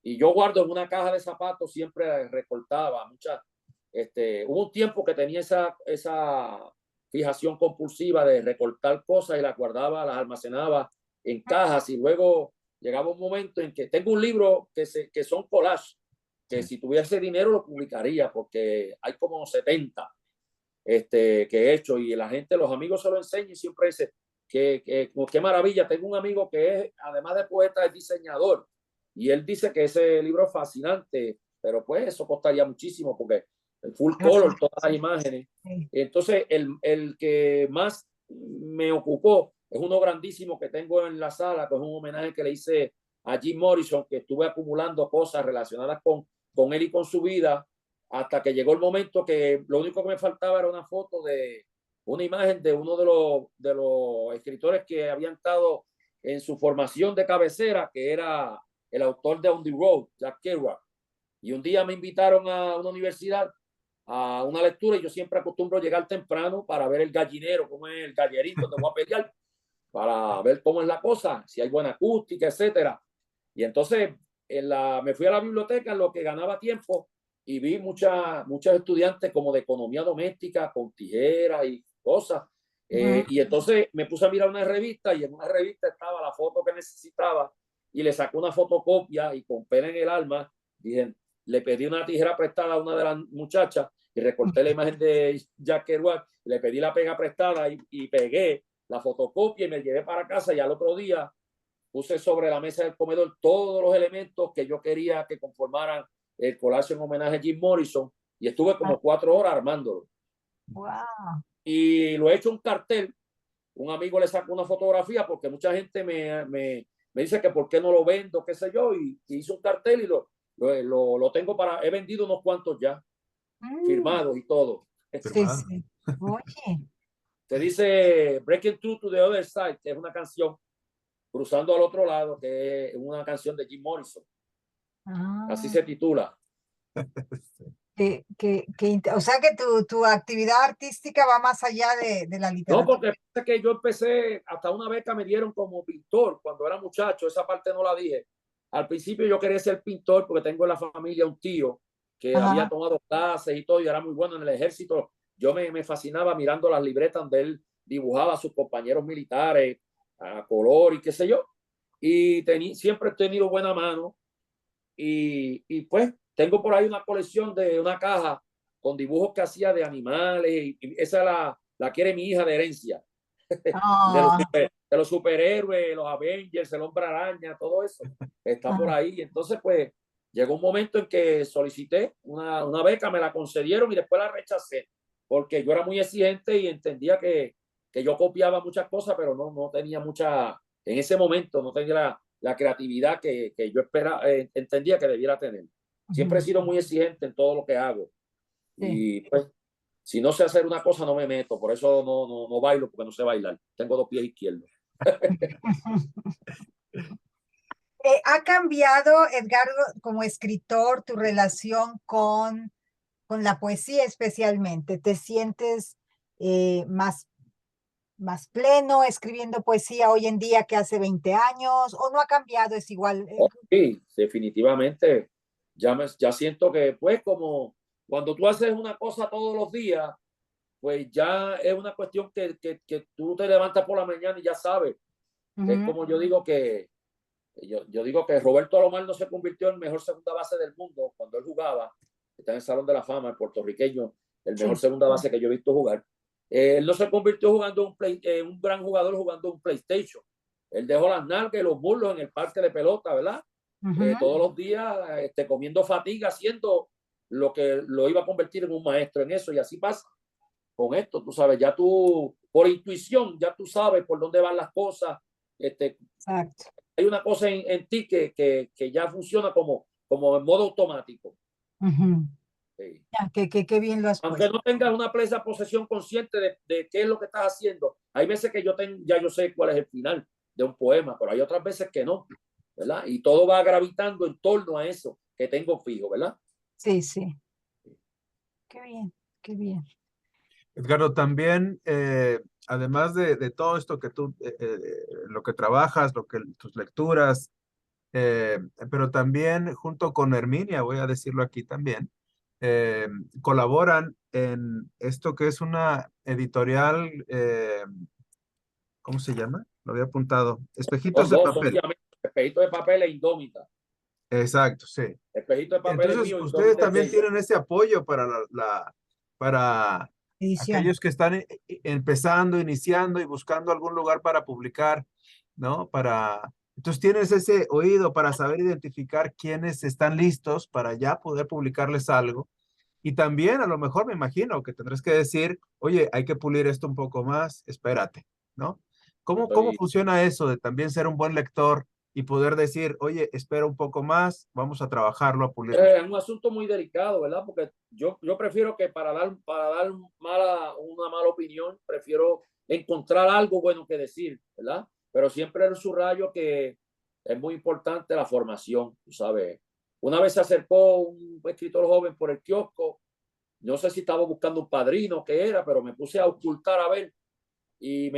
Y yo guardo en una caja de zapatos, siempre recortaba muchas. Hubo un tiempo que tenía esa fijación compulsiva de recortar cosas y las guardaba, las almacenaba en cajas y luego llegaba un momento en que tengo un libro que son collages, que si tuviese dinero lo publicaría porque hay como 70 que he hecho y la gente, los amigos se lo enseñan y siempre dice qué maravilla. Tengo un amigo que es, además de poeta, es diseñador y él dice que ese libro es fascinante, pero pues eso costaría muchísimo porque el full color, todas las imágenes. Entonces, el que más me ocupó es uno grandísimo que tengo en la sala, que es un homenaje que le hice a Jim Morrison, que estuve acumulando cosas relacionadas con él y con su vida, hasta que llegó el momento que lo único que me faltaba era una foto de una imagen de uno de los escritores que habían estado en su formación de cabecera, que era el autor de On the Road, Jack Kerouac. Y un día me invitaron a una universidad a una lectura y yo siempre acostumbro llegar temprano para ver el gallinero, cómo es el gallerín donde voy a pelear, para ver cómo es la cosa, si hay buena acústica, etcétera. Y entonces me fui a la biblioteca en lo que ganaba tiempo y vi muchos estudiantes como de economía doméstica con tijeras y cosas. Y entonces me puse a mirar una revista y en una revista estaba la foto que necesitaba y le saqué una fotocopia y con pena en el alma dije, le pedí una tijera prestada a una de las muchachas y recorté la imagen de Jack Kerouac, le pedí la pega prestada y pegué la fotocopia y me llevé para casa y al otro día puse sobre la mesa del comedor todos los elementos que yo quería que conformaran el collage en homenaje a Jim Morrison y estuve como 4 horas armándolo. Wow. Y lo he hecho un cartel. Un amigo le sacó una fotografía porque mucha gente me dice que por qué no lo vendo, qué sé yo, y hice un cartel y lo tengo he vendido unos cuantos ya, firmados y todo. Sí, sí. Oye. Se dice Breaking Through to the Other Side, que es una canción, cruzando al otro lado, que es una canción de Jim Morrison. Así se titula. O sea que tu actividad artística va más allá de la No, literatura. porque es que yo empecé, hasta una beca me dieron como pintor cuando era muchacho, esa parte no la dije. Al principio yo quería ser pintor porque tengo en la familia un tío que había tomado clases y todo y era muy bueno en el ejército. Yo me fascinaba mirando las libretas donde él dibujaba a sus compañeros militares a color y qué sé yo. Y siempre he tenido buena mano y pues tengo por ahí una colección de una caja con dibujos que hacía de animales y esa la quiere mi hija de herencia. De los superhéroes, los Avengers, el Hombre Araña, todo eso está por ahí. Entonces, pues, llegó un momento en que solicité una beca, me la concedieron y después la rechacé, porque yo era muy exigente y entendía que yo copiaba muchas cosas, pero no tenía en ese momento no tenía la creatividad que yo entendía que debiera tener. Siempre he sido muy exigente en todo lo que hago. Y pues si no sé hacer una cosa, no me meto. Por eso no bailo, porque no sé bailar. Tengo 2 pies izquierdos. ¿Ha cambiado, Edgardo, como escritor, tu relación con la poesía especialmente? ¿Te sientes más pleno escribiendo poesía hoy en día que hace 20 años? ¿O no ha cambiado? Es igual. Sí, definitivamente. Ya siento que, pues, como cuando tú haces una cosa todos los días, pues ya es una cuestión que tú te levantas por la mañana y ya sabes. Es como yo digo que yo digo que Roberto Alomar no se convirtió en el mejor segunda base del mundo cuando él jugaba. Está en el Salón de la Fama, el puertorriqueño, el mejor segunda base que yo he visto jugar. Él no se convirtió jugando un gran jugador jugando un PlayStation. Él dejó las nalgas y los muslos en el parque de pelota, ¿verdad? Todos los días comiendo fatiga, haciendo lo que lo iba a convertir en un maestro en eso. Y así pasa con esto, tú sabes, ya tú, por intuición, ya tú sabes por dónde van las cosas. Exacto. Hay una cosa en ti que ya funciona como en modo automático. Sí. Ya, que bien lo has Aunque puesto. no tengas una plena posesión consciente de qué es lo que estás haciendo. Hay veces que ya yo sé cuál es el final de un poema, pero hay otras veces que no, ¿verdad? Y todo va gravitando en torno a eso que tengo fijo, ¿verdad? Sí, sí. Qué bien, qué bien. Edgardo, también, además de todo esto que tú, lo que trabajas, tus lecturas, pero también junto con Herminia, voy a decirlo aquí también, colaboran en esto que es una editorial, ¿cómo se llama? Lo había apuntado. Espejitos Son de dos, son papel. diamantes. Espejito de papel e Indómita. Exacto, sí. Espejito de papel es Entonces, mío, ustedes Indómita es de también ella. tienen ese apoyo para para Edición. aquellos que están empezando, iniciando y buscando algún lugar para publicar, ¿no? Entonces tienes ese oído para saber identificar quiénes están listos para ya poder publicarles algo. Y también a lo mejor me imagino que tendrás que decir, oye, hay que pulir esto un poco más, espérate, ¿no? ¿Cómo funciona eso de también ser un buen lector y poder decir, oye, espera un poco más, vamos a trabajarlo, a pulirlo? Es un asunto muy delicado, ¿verdad? Porque yo prefiero que para dar una mala opinión, prefiero encontrar algo bueno que decir, ¿verdad? Pero siempre en su rayo que es muy importante la formación, tú sabes. Una vez se acercó un escritor joven por el kiosco, no sé si estaba buscando un padrino, qué era, pero me puse a ocultar a ver y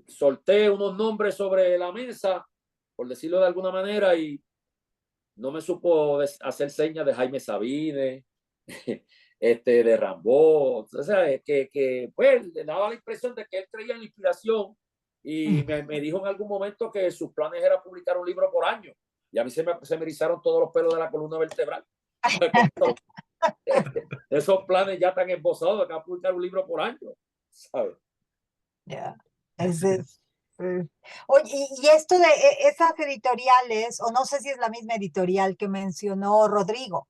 solté unos nombres sobre la mesa, por decirlo de alguna manera, y no me supo hacer señas de Jaime Sabine, de Rambo, o sea, pues le daba la impresión de que él creía en la inspiración y me dijo en algún momento que sus planes era publicar un libro por año. Y a mí se me erizaron todos los pelos de la columna vertebral. Esos planes ya están esbozados de que va a publicar un libro por año, ¿sabes? Ya. Oye, y esto de esas editoriales, o no sé si es la misma editorial que mencionó Rodrigo,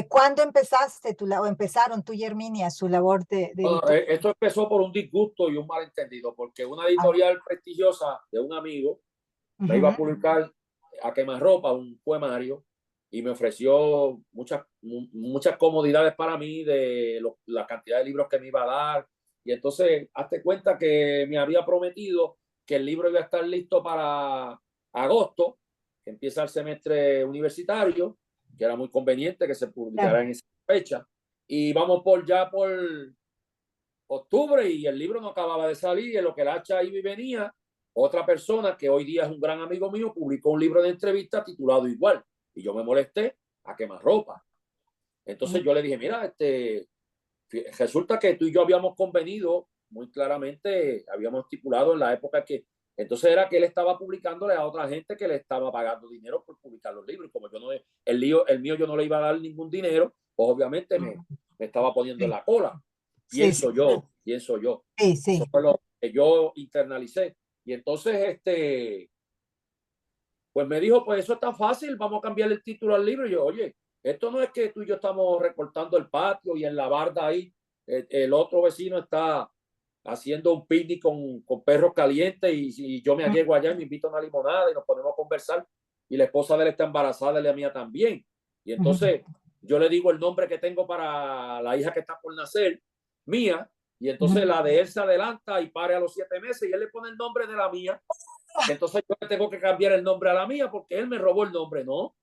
¿cuándo empezaste o empezaron tú y Herminia su labor de editor? Esto empezó por un disgusto y un malentendido, porque una editorial prestigiosa de un amigo me iba a publicar a quemarropa un poemario y me ofreció muchas comodidades para mí de la cantidad de libros que me iba a dar. Y entonces, hazte cuenta que me había prometido que el libro iba a estar listo para agosto, que empieza el semestre universitario, que era muy conveniente que se publicara en esa fecha. Y vamos por octubre y el libro no acababa de salir, y en lo que el hacha iba y venía, otra persona que hoy día es un gran amigo mío publicó un libro de entrevista titulado igual y yo me molesté a quemarropa. Entonces yo le dije, mira, resulta que tú y yo habíamos convenido muy claramente, habíamos estipulado en la época que entonces era que él estaba publicándole a otra gente que le estaba pagando dinero por publicar los libros. Y como yo no, el mío yo no le iba a dar ningún dinero, pues obviamente me estaba poniendo en la cola. Pienso yo. Sí, sí. Eso fue lo que yo internalicé. Y entonces, pues me dijo, pues eso está fácil, vamos a cambiar el título al libro. Y yo, oye, esto no es que tú y yo estamos recortando el patio y en la barda ahí el otro vecino está haciendo un picnic con perros calientes y yo me agrego allá y me invito a una limonada y nos ponemos a conversar y la esposa de él está embarazada y la mía también. Y entonces yo le digo el nombre que tengo para la hija que está por nacer, mía, y entonces la de él se adelanta y pare a los 7 meses y él le pone el nombre de la mía. Entonces yo tengo que cambiar el nombre a la mía porque él me robó el nombre, ¿no?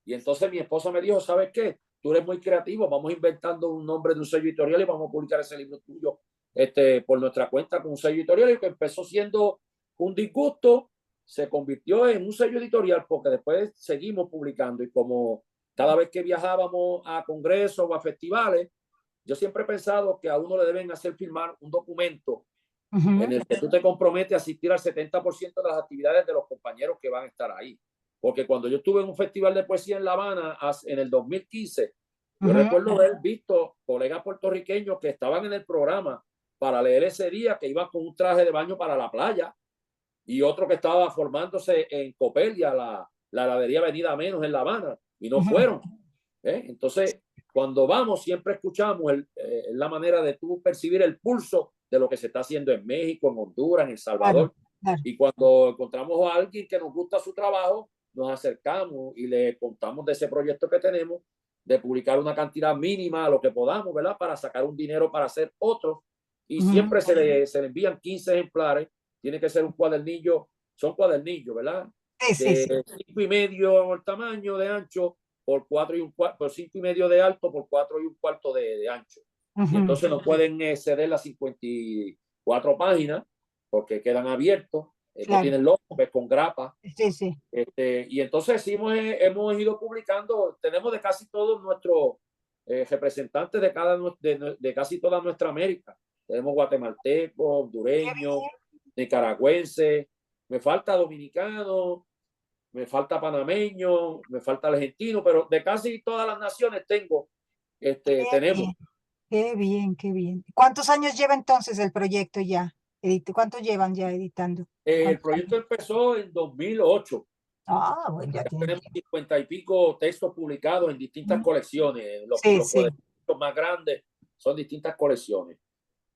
Y entonces mi esposa me dijo, ¿sabes qué? Tú eres muy creativo, vamos inventando un nombre de un sello editorial y vamos a publicar ese libro tuyo por nuestra cuenta con un sello editorial. Y que empezó siendo un disgusto, se convirtió en un sello editorial porque después seguimos publicando y como cada vez que viajábamos a congresos o a festivales, yo siempre he pensado que a uno le deben hacer firmar un documento Ujú. en el que tú te comprometes a asistir al 70% de las actividades de los compañeros que van a estar ahí. Porque cuando yo estuve en un festival de poesía en La Habana en el 2015, yo Ujú. recuerdo haber visto colegas puertorriqueños que estaban en el programa para leer ese día, que iban con un traje de baño para la playa, y otro que estaba formándose en Copelia, la heladería Avenida Menos en La Habana, y no Ujú. fueron. Entonces, cuando vamos, siempre escuchamos la manera de tú percibir el pulso de lo que se está haciendo en México, en Honduras, en El Claro, Salvador. claro. Y cuando encontramos a alguien que nos gusta su trabajo, nos acercamos y le contamos de ese proyecto que tenemos, de publicar una cantidad mínima, lo que podamos, ¿verdad? Para sacar un dinero para hacer otro. Y Ujú. siempre se le envían 15 ejemplares. Tiene que ser un cuadernillo, son cuadernillos, ¿verdad? Sí, sí, De sí. 5,5 el tamaño de ancho por 4,25, por 5,5 de alto por 4,25 de ancho. Y Ujú. entonces no pueden exceder las 54 páginas porque quedan abiertos, no Claro. tienen logo, pues con grapa. Sí, sí. Y entonces sí hemos ido publicando, tenemos de casi todos nuestros representantes de casi toda nuestra América. Tenemos guatemaltecos, Qué hondureños, bien. nicaragüenses, me falta dominicano, me falta panameño, me falta argentino, pero de casi todas las naciones tenemos. Bien, qué bien, qué bien. ¿Cuántos años lleva entonces el proyecto ya? ¿Cuánto llevan ya editando? El ¿Cuántos proyecto años? empezó en 2008. Ah, bueno, ya Ya tienen tenemos tiempo. 50 y pico textos publicados en distintas Ujú. colecciones. Sí, Los sí. cuadernos más grandes son distintas colecciones.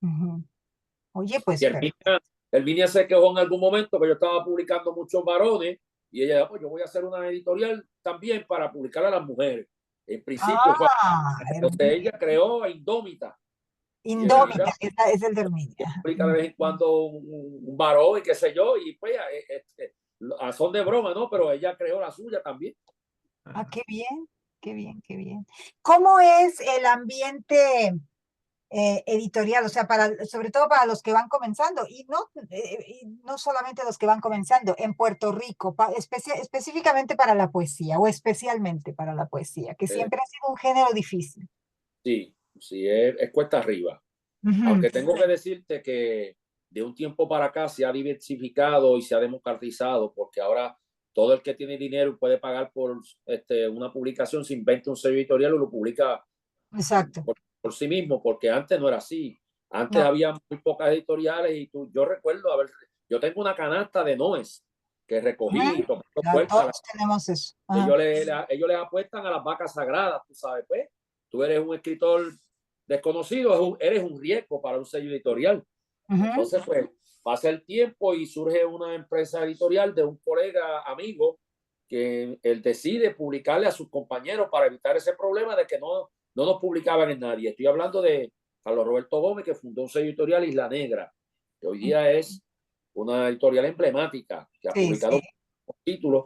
Ujú. Oye, Y pues, perfecto. Herminia se quejó en algún momento que yo estaba publicando muchos varones y ella dijo, pues yo voy a hacer una editorial también para publicar a las mujeres. En principio fue, Ah, entonces ella Herminia. creó a Indómita y en realidad Indómita, es el de Herminia. Ajá. publica de vez en cuando un varón y qué sé yo, y pues son de broma, ¿no? Pero ella creó la suya también. Ah, qué bien, qué bien, qué bien. ¿Cómo es el ambiente editorial? O sea, sobre todo para los que van comenzando, y no solamente los que van comenzando, en Puerto Rico, específicamente para la poesía, o especialmente para la poesía, que Eh, siempre ha sido un género difícil. sí, sí, es cuesta arriba. Ujú. Aunque tengo que decirte que de un tiempo para acá se ha diversificado y se ha democratizado, porque ahora todo el que tiene dinero puede pagar por una publicación, se inventa un sello editorial o lo publica Exacto. por sí mismo, porque antes no era así. Antes No, había muy pocas editoriales y yo recuerdo, yo tengo una canasta de Noes que recogí y ujú. tocando Ya puertas. todos tenemos eso. Ajá. Ellos les apuestan a las vacas sagradas, tú sabes, pues. Tú eres un escritor desconocido, eres un riesgo para un sello editorial. Ujú. Entonces, pues, pasa el tiempo y surge una empresa editorial de un colega amigo que él decide publicarle a sus compañeros para evitar ese problema de que no nos publicaban en nadie. Estoy hablando de Carlos Roberto Gómez, que fundó un sello editorial Isla Negra, que hoy día es una editorial emblemática, que ha Sí, sí. publicado títulos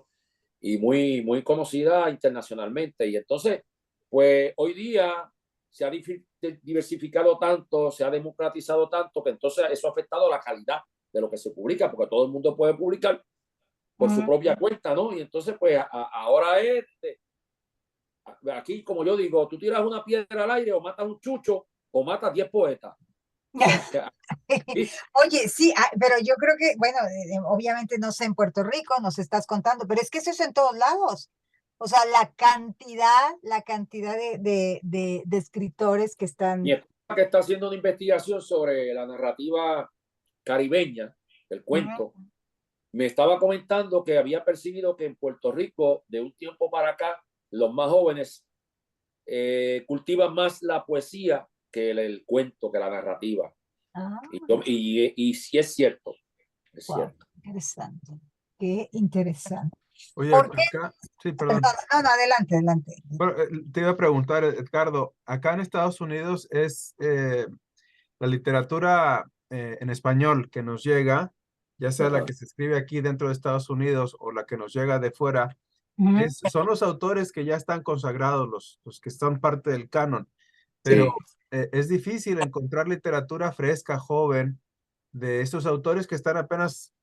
y muy, muy conocida internacionalmente. Y entonces, pues hoy día se ha diversificado tanto, se ha democratizado tanto, que entonces eso ha afectado la calidad de lo que se publica, porque todo el mundo puede publicar por su Ujú. propia cuenta, ¿no? Y entonces, pues ahora aquí, como yo digo, tú tiras una piedra al aire o matas un chucho o matas 10 poetas. O sea, sí, Oye, sí, pero yo creo que, bueno, obviamente no sé en Puerto Rico, nos estás contando, pero es que eso es en todos lados. O sea, la cantidad de escritores que mi están. esposa que está haciendo una investigación sobre la narrativa caribeña, el Ujú. cuento, me estaba comentando que había percibido que en Puerto Rico, de un tiempo para acá, los más jóvenes cultivan más la poesía que el cuento, que la narrativa. Ah, Y sí es cierto, es wow, cierto. interesante. Qué interesante. Oye, ¿Por qué? acá, sí, Perdón, perdón. no, no, adelante, adelante. Bueno, te iba a preguntar, Edgardo, acá en Estados Unidos es la literatura en español que nos llega, ya sea la Ajá. que se escribe aquí dentro de Estados Unidos o la que nos llega de fuera, Ujú. son los autores que ya están consagrados, los que son parte del canon, pero Sí, es difícil encontrar literatura fresca, joven, de estos autores que están apenas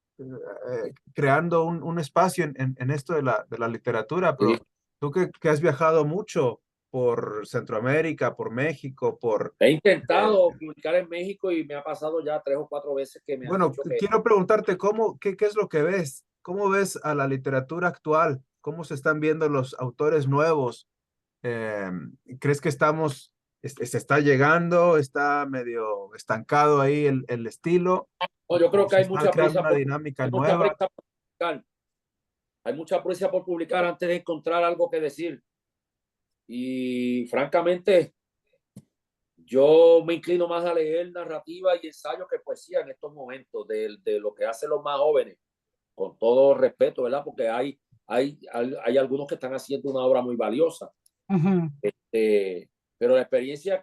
creando un espacio en esto de la literatura, sí. pero tú que has viajado mucho, por Centroamérica, por México, por... He intentado publicar en México y me ha pasado ya 3 o 4 veces que me han Bueno, dicho que quiero preguntarte, ¿qué es lo que ves? ¿Cómo ves a la literatura actual? ¿Cómo se están viendo los autores nuevos? Eh, ¿Crees que se está llegando, está medio estancado ahí el estilo? no, yo creo ¿O que se está creando una dinámica hay mucha nueva? prisa por publicar. Hay mucha prisa por publicar antes de encontrar algo que decir. Y francamente, yo me inclino más a leer narrativa y ensayo que poesía en estos momentos de lo que hacen los más jóvenes, con todo respeto, ¿verdad? Porque hay algunos que están haciendo una obra muy valiosa. Ujú. Pero la experiencia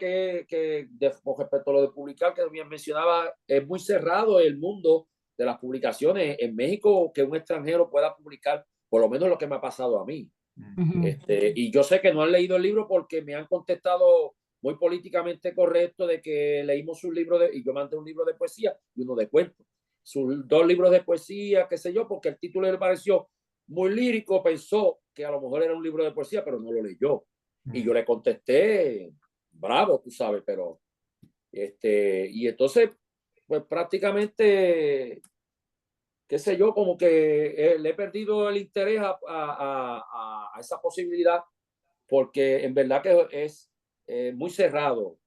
con respecto a lo de publicar, que bien mencionaba, es muy cerrado el mundo de las publicaciones. En México, que un extranjero pueda publicar, por lo menos lo que me ha pasado a mí. Ujú. Y yo sé que no han leído el libro porque me han contestado muy políticamente correcto de que leímos sus libros y yo mandé un libro de poesía y uno de cuentos. Sus 2 libros de poesía, qué sé yo, porque el título le pareció muy lírico, pensó que a lo mejor era un libro de poesía, pero no lo leyó. Y yo le contesté, bravo, tú sabes, pero y entonces, pues prácticamente, qué sé yo, como que le he perdido el interés a esa posibilidad, porque en verdad que es muy cerrado.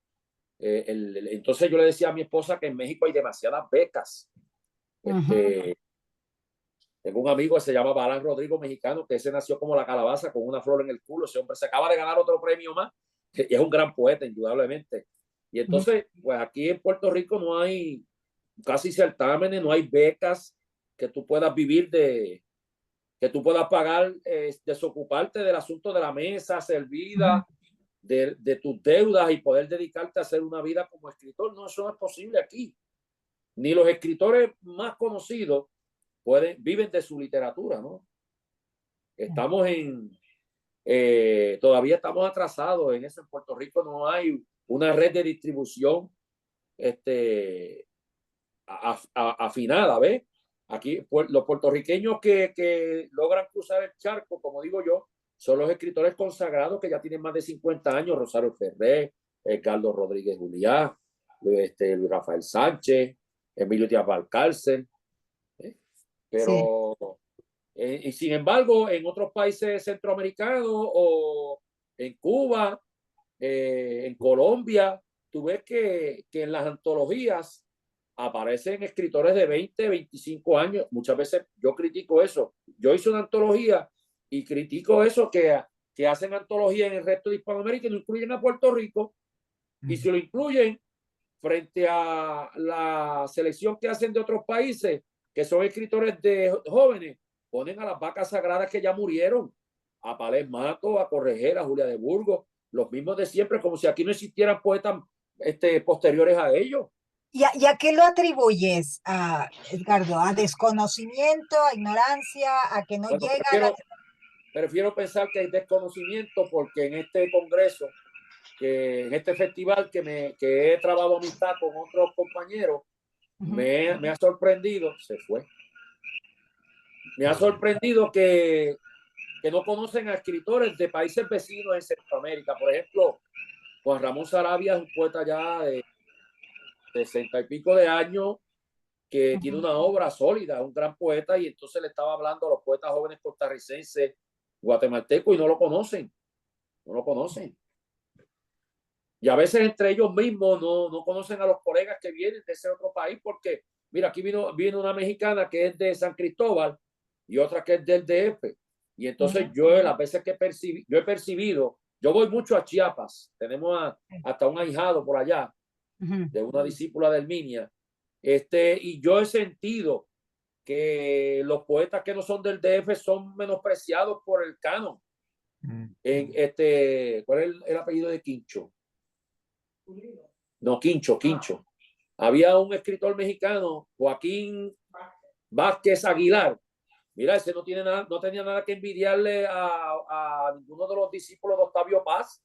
Entonces yo le decía a mi esposa que en México hay demasiadas becas. Ujú. Tengo un amigo que se llama Balán Rodrigo, mexicano, que ese nació como la calabaza con una flor en el culo. Ese hombre se acaba de ganar otro premio más y es un gran poeta, indudablemente. Y Ujú. entonces, pues aquí en Puerto Rico no hay casi certámenes, no hay becas que tú puedas vivir que tú puedas pagar, desocuparte del asunto de la mesa, Ujú. servida, de tus deudas y poder dedicarte a hacer una vida como escritor. No, eso no es posible aquí. Ni los escritores más conocidos viven de su literatura, ¿no? Estamos todavía estamos atrasados en eso. En Puerto Rico no hay una red de distribución afinada, ¿ves? Aquí pues, los puertorriqueños que logran cruzar el charco, como digo yo, son los escritores consagrados que ya tienen más de 50 años, Rosario Ferré, Carlos Rodríguez Julián, Luis Rafael Sánchez, Emilio Díaz Valcárcel, ¿eh? Sí. Pero y sin embargo, en otros países centroamericanos o en Cuba, en Colombia, tú ves que en las antologías aparecen escritores de 20, 25 años. Muchas veces yo critico eso. Yo hice una antología y critico eso que hacen antología en el resto de Hispanoamérica y no incluyen a Puerto Rico. Y si lo incluyen frente a la selección que hacen de otros países, que son escritores de jóvenes, ponen a las vacas sagradas que ya murieron, a Palés Mato, a Corregera, a Julia de Burgos, los mismos de siempre, como si aquí no existieran poetas posteriores a ellos. ¿Y a qué lo atribuyes, Edgardo? ¿A desconocimiento, a ignorancia, a que no Bueno, llega a la... prefiero pensar que hay desconocimiento porque en este congreso, en este festival que he trabajado amistad con otros compañeros, Ujú. me ha sorprendido, se fue, me ha sorprendido que no conocen a escritores de países vecinos en Centroamérica. Por ejemplo, Juan Ramón Sarabia es un poeta ya de 60 y pico de años que tiene Ujú. una obra sólida, un gran poeta, y entonces le estaba hablando a los poetas jóvenes costarricenses, guatemaltecos, y no lo conocen, no lo conocen. Y a veces entre ellos mismos no conocen a los colegas que vienen de ese otro país, porque, mira, aquí viene una mexicana que es de San Cristóbal y otra que es del DF. Y entonces Ujú. yo las veces que yo he percibido, yo voy mucho a Chiapas, tenemos hasta un ahijado por allá, Ujú. de una discípula del Minia, y yo he sentido que los poetas que no son del DF son menospreciados por el canon. ¿Cuál es el apellido de Quincho? No, Quincho. Había un escritor mexicano, Joaquín Vázquez Aguilar. Mira, ese no tenía nada que envidiarle a ninguno de los discípulos de Octavio Paz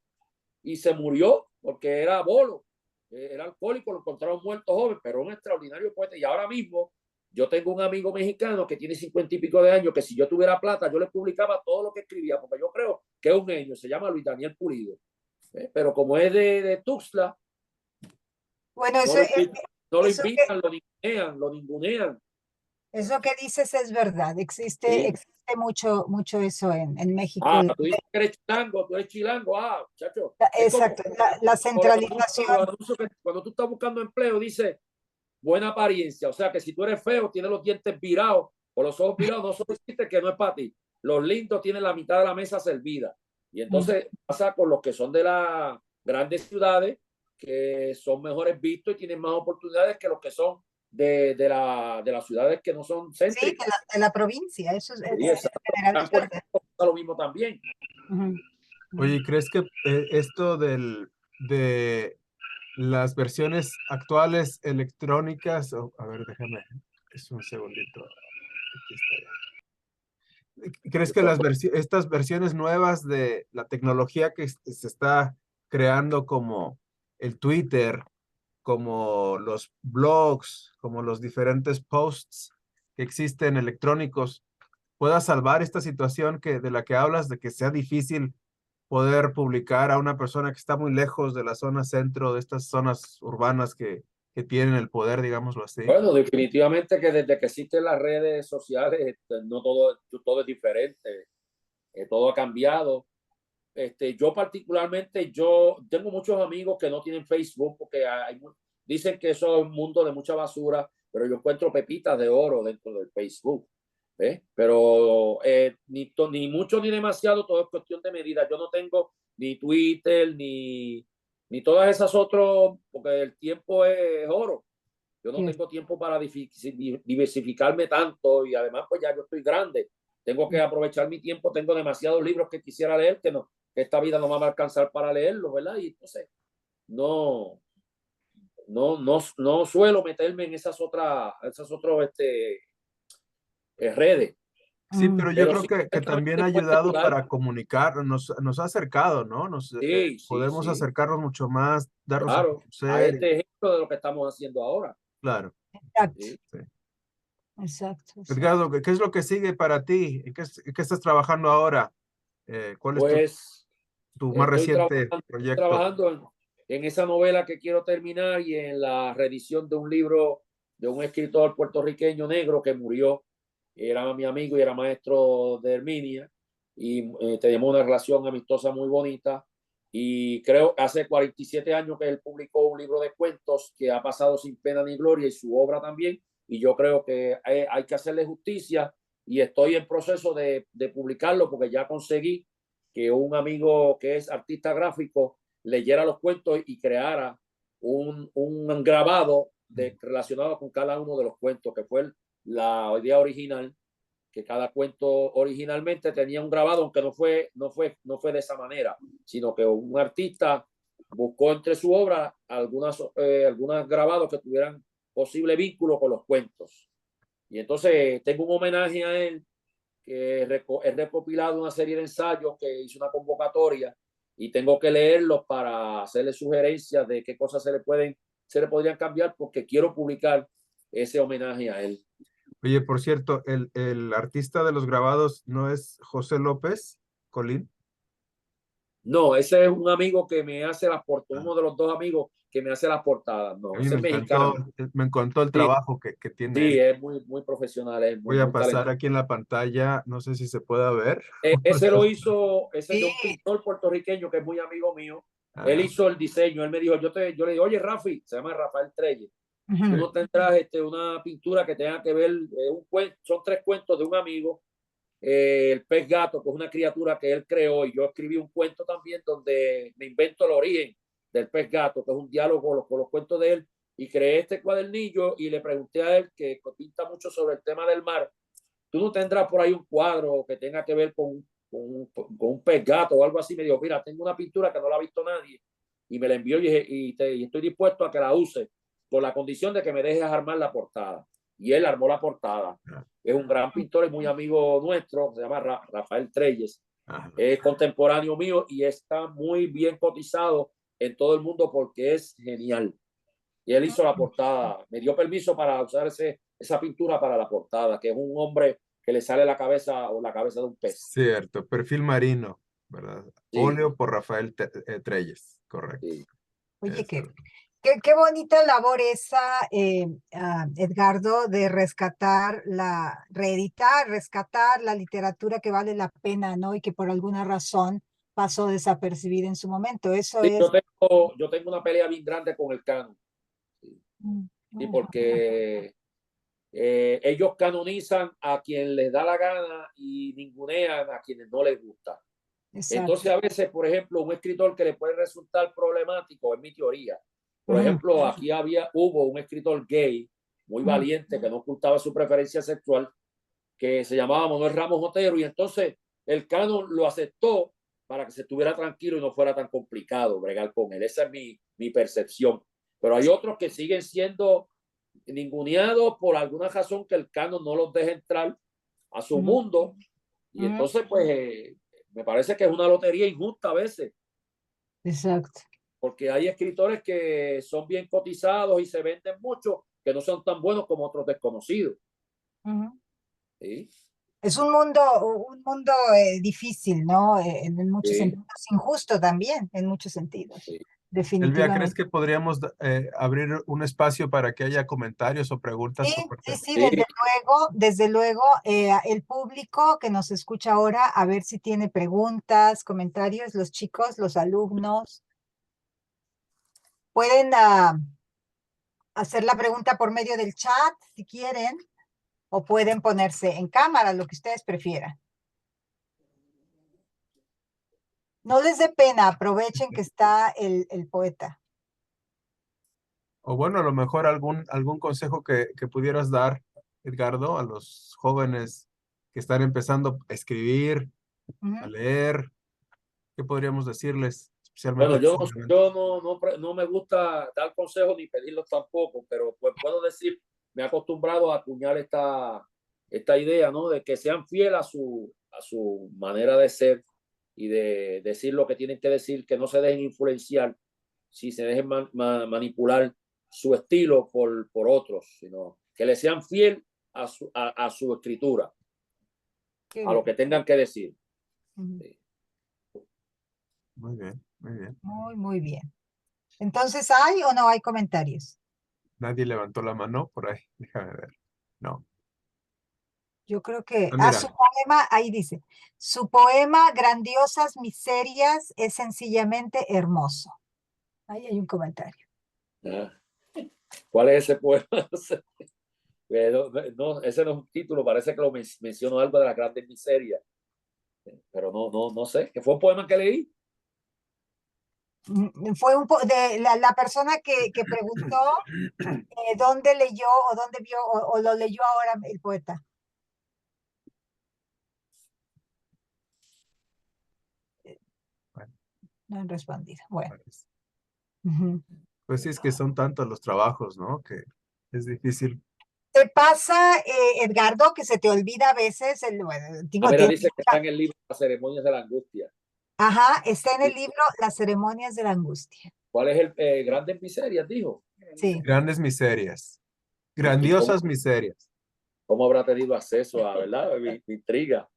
y se murió porque era bolo, era alcohólico, lo encontraron muerto joven, pero un extraordinario poeta. Y ahora mismo yo tengo un amigo mexicano que tiene 50 y pico de años, que si yo tuviera plata, yo le publicaba todo lo que escribía, porque yo creo que es un genio, se llama Luis Daniel Pulido. Pero como es de Tuxtla, Bueno, no lo invitan, no lo, eso que, invitan, lo ningunean. eso que dices es verdad. Sí. Existe mucho eso en México. Tú dices que eres chilango, tú eres chilango, muchacho. Es como Exacto, la por los centralización. anuncios que cuando tú estás buscando empleo, dice buena apariencia. O sea que si tú eres feo, tienes los dientes virados o los ojos virados, no solicite que no es para ti. Los lindos tienen la mitad de la mesa servida. Y entonces pasa con los que son de las grandes ciudades, que son mejores vistos y tienen más oportunidades que los que son de las ciudades que no son Sí, céntricas. de la provincia, eso Sí, en general es verdad. lo mismo también. Ujú. Oye, ¿crees que esto de las versiones actuales electrónicas, a ver, déjame, es un segundito, aquí está ya. ¿Crees que estas versiones nuevas de la tecnología que se está creando como el Twitter, como los blogs, como los diferentes posts que existen electrónicos, pueda salvar esta situación de la que hablas, de que sea difícil poder publicar a una persona que está muy lejos de la zona centro, de estas zonas urbanas que tienen el poder, digámoslo así? Bueno, definitivamente que desde que existen las redes sociales, no todo es diferente, todo ha cambiado. Yo particularmente, yo tengo muchos amigos que no tienen Facebook porque dicen que eso es un mundo de mucha basura, pero yo encuentro pepitas de oro dentro del Facebook. Pero ni mucho ni demasiado, todo es cuestión de medida. Yo no tengo ni Twitter ni todas esas otras, porque el tiempo es oro. Yo no tengo tiempo para diversificarme tanto y además pues ya yo estoy grande. Tengo que aprovechar mi tiempo. Tengo demasiados libros que quisiera leer que esta vida no me va a alcanzar para leerlos, ¿verdad? Y entonces no, no suelo meterme en esas otras redes. Sí, pero yo Pero creo sí, que también ha puede ayudado ayudar. para comunicar, nos ha acercado, ¿no? Sí, Podemos sí, acercarnos mucho más, darnos a claro. A conocer, este ejemplo de lo que estamos haciendo ahora. claro. Exacto, Sí. Sí. exacto, Edgardo, exacto. ¿qué es lo que sigue para ti? En qué estás trabajando ahora? ¿Cuál es Pues tu más estoy reciente trabajando, proyecto? trabajando en esa novela que quiero terminar y en la reedición de un libro de un escritor puertorriqueño negro que murió. Era mi amigo y era maestro de Herminia y teníamos una relación amistosa muy bonita. Y creo que hace 47 años que él publicó un libro de cuentos que ha pasado sin pena ni gloria y su obra también. Y yo creo que hay que hacerle justicia y estoy en proceso de publicarlo porque ya conseguí que un amigo que es artista gráfico leyera los cuentos y creara un grabado relacionado con cada uno de los cuentos, que fue la idea original, que cada cuento originalmente tenía un grabado, aunque no fue de esa manera, sino que un artista buscó entre su obra algunos grabados que tuvieran posible vínculo con los cuentos. Y entonces tengo un homenaje a él que he recopilado una serie de ensayos que hice una convocatoria y tengo que leerlos para hacerle sugerencias de qué cosas se le podrían cambiar porque quiero publicar ese homenaje a él. Oye, por cierto, el artista de los grabados no es José López Colín. No, ese es un amigo que me hace las portadas, Ah, uno de los dos amigos que me hace las portadas. No, a mí ese es mexicano. me encantó el Sí, trabajo que tiene sí, él. es muy profesional, es Voy a muy pasar talentoso. aquí en la pantalla, no sé si se pueda ver. Ese lo hizo, ese de Sí, un pintor puertorriqueño que es muy amigo mío. Él Ah, hizo el diseño, él me dijo, yo le digo, oye, Rafi, se llama Rafael Treyes, tú ujú, no tendrás una pintura que tenga que ver, son 3 cuentos de un amigo, el pez gato, que es una criatura que él creó, y yo escribí un cuento también donde me invento el origen del pez gato, que es un diálogo con los cuentos de él, y creé este cuadernillo y le pregunté a él, que pinta mucho sobre el tema del mar, tú no tendrás por ahí un cuadro que tenga que ver con un pez gato o algo así. Me dijo, mira, tengo una pintura que no la ha visto nadie y me la envió y estoy dispuesto a que la use con la condición de que me dejes armar la portada. Y él armó la portada. ah, Es un gran pintor, es muy amigo nuestro, se llama Rafael Treyes. ah. Es contemporáneo mío y está muy bien cotizado en todo el mundo porque es genial. Y él hizo la portada, me dio permiso para usar esa pintura para la portada, que es un hombre que le sale la cabeza o la cabeza de un pez. Cierto, perfil marino. ¿verdad? Sí, Óleo por Rafael Trelles, correcto. sí. Oye, Eso. qué bonita labor esa, Edgardo, de rescatar la literatura que vale la pena, ¿no? Y que por alguna razón pasó desapercibida en su momento. Eso Sí, es. yo tengo una pelea bien grande con el canon. Sí, Mm, sí, mm, porque ellos canonizan a quien les da la gana y ningunean a quienes no les gusta. exacto. Entonces, a veces, por ejemplo, un escritor que le puede resultar problemático, es mi teoría. Por Ujú, ejemplo, aquí hubo un escritor gay muy ujú, valiente que no ocultaba su preferencia sexual, que se llamaba Manuel Ramos Otero, y entonces el canon lo aceptó para que se estuviera tranquilo y no fuera tan complicado bregar con él. Esa es mi percepción. Pero hay otros que siguen siendo ninguneados por alguna razón que el canon no los deja entrar a su ujú, mundo. Y ujú, entonces, pues, me parece que es una lotería injusta a veces, exacto. porque hay escritores que son bien cotizados y se venden mucho, que no son tan buenos como otros desconocidos. Ujú. ¿Sí? Es un mundo difícil, ¿no? En muchos Sí, sentidos, injusto también, en muchos sentidos, sí. Silvia, ¿crees definitivamente. que podríamos abrir un espacio para que haya comentarios o preguntas Sí, por parte? sí, Sí, desde luego, el público que nos escucha ahora, a ver si tiene preguntas, comentarios, los chicos, los alumnos, pueden hacer la pregunta por medio del chat, si quieren, o pueden ponerse en cámara, lo que ustedes prefieran. No les dé pena, aprovechen que está el poeta. O bueno, a lo mejor algún consejo que pudieras dar, Edgardo, a los jóvenes que están empezando a escribir, a Ujú. leer. ¿Qué podríamos decirles? Especialmente bueno, en este momento. no me gusta dar consejos ni pedirlos tampoco, pero pues puedo decir, me he acostumbrado a acuñar esta idea, ¿no? De que sean fieles a su manera de ser y de decir lo que tienen que decir, que no se dejen influenciar, si se dejen manipular su estilo por otros, sino que le sean fiel a su escritura, Qué a lo bien. que tengan que decir. Ujú. Sí. Muy bien, muy bien. Muy bien. Entonces, ¿hay o no hay comentarios? Nadie levantó la mano por ahí. Déjame ver. No. Yo creo que, Ah, mira. su poema, ahí dice, su poema Grandiosas Miserias es sencillamente hermoso. Ahí hay un comentario. Ah, ¿cuál es ese poema? No, ese no es un título, parece que lo menciono algo de la grandes miserias, pero no sé, que fue un poema que leí. Fue de la persona que preguntó dónde leyó o dónde vio o lo leyó ahora el poeta. Bueno, No han respondido. Bueno. parece. Ujú. Pues sí, es que son tantos los trabajos, ¿no? Que es difícil. ¿Te pasa, Edgardo, que se te olvida a veces bueno, Ah, tipo, mira, dice que está en el libro Las ceremonias de la angustia. ajá, está en el libro Las ceremonias de la angustia. ¿Cuál es el grandes miserias? Dijo. Sí. Grandes miserias. ¿Y Grandiosas miserias. cómo habrá tenido acceso a, verdad? Me intriga.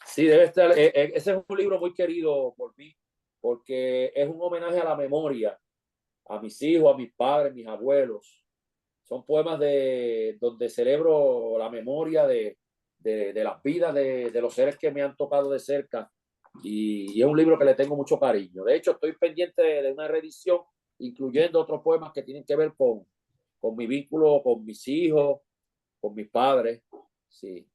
Sí, debe estar. Ese es un libro muy querido por mí, porque es un homenaje a la memoria, a mis hijos, a mis padres, mis abuelos. Son poemas donde celebro la memoria de las vidas de los seres que me han tocado de cerca. Y es un libro que le tengo mucho cariño. De hecho, estoy pendiente de una reedición, incluyendo otros poemas que tienen que ver con mi vínculo con mis hijos, con mis padres. Sí.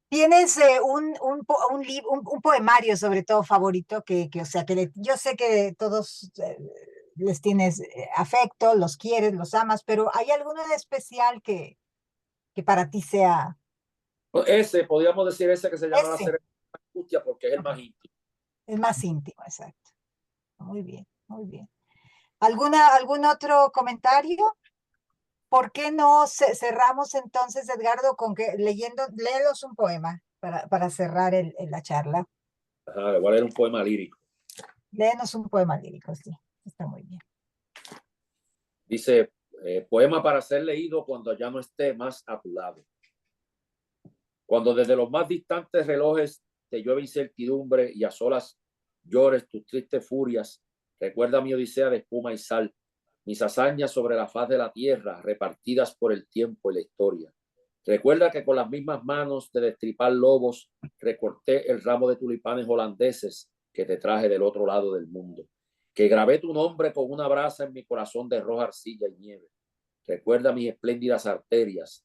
¿Tienes un poemario sobre todo favorito o sea, yo sé que todos les tienes afecto, los quieres, los amas, pero ¿hay alguno en especial que para ti sea Ese, podríamos decir ese que se llama La ese? Ceremonia de la Angustia porque es el Ajá, más íntimo. el más íntimo, exacto. Muy bien, muy bien. ¿Algún otro comentario? ¿Por qué no cerramos entonces, Edgardo, con que léelos un poema para cerrar la charla? Ajá, igual era un poema lírico. Léenos un poema lírico, sí, está muy bien. Dice, poema para ser leído cuando ya no esté más a tu lado. Cuando desde los más distantes relojes te llueve incertidumbre y a solas llores tus tristes furias, recuerda mi odisea de espuma y sal, mis hazañas sobre la faz de la tierra, repartidas por el tiempo y la historia. Recuerda que con las mismas manos de destripar lobos, recorté el ramo de tulipanes holandeses que te traje del otro lado del mundo, que grabé tu nombre con una brasa en mi corazón de roja arcilla y nieve. Recuerda mis espléndidas arterias,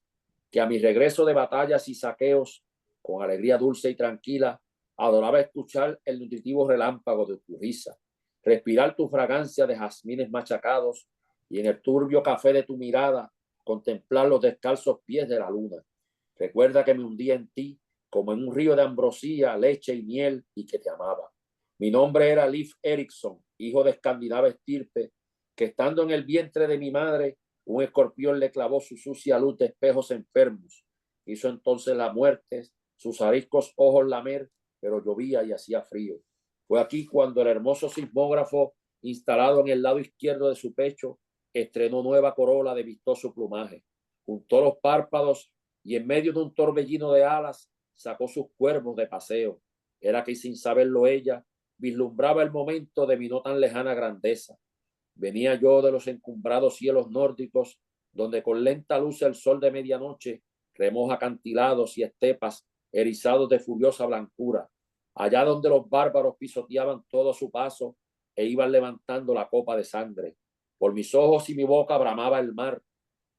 que a mi regreso de batallas y saqueos, con alegría dulce y tranquila, adoraba escuchar el nutritivo relámpago de tu risa, respirar tu fragancia de jazmines machacados y en el turbio café de tu mirada, contemplar los descalzos pies de la luna. Recuerda que me hundía en ti como en un río de ambrosía, leche y miel y que te amaba. Mi nombre era Leif Erikson, hijo de escandinava estirpe, que estando en el vientre de mi madre, un escorpión le clavó su sucia luz de espejos enfermos. Hizo entonces la muerte, sus ariscos ojos lamer, pero llovía y hacía frío. Fue aquí cuando el hermoso sismógrafo, instalado en el lado izquierdo de su pecho, estrenó nueva corola de vistoso plumaje. Juntó los párpados y en medio de un torbellino de alas sacó sus cuervos de paseo. Era que sin saberlo ella vislumbraba el momento de mi no tan lejana grandeza. Venía yo de los encumbrados cielos nórdicos, donde con lenta luz el sol de medianoche remoja acantilados y estepas erizados de furiosa blancura, allá donde los bárbaros pisoteaban todo su paso e iban levantando la copa de sangre. Por mis ojos y mi boca bramaba el mar.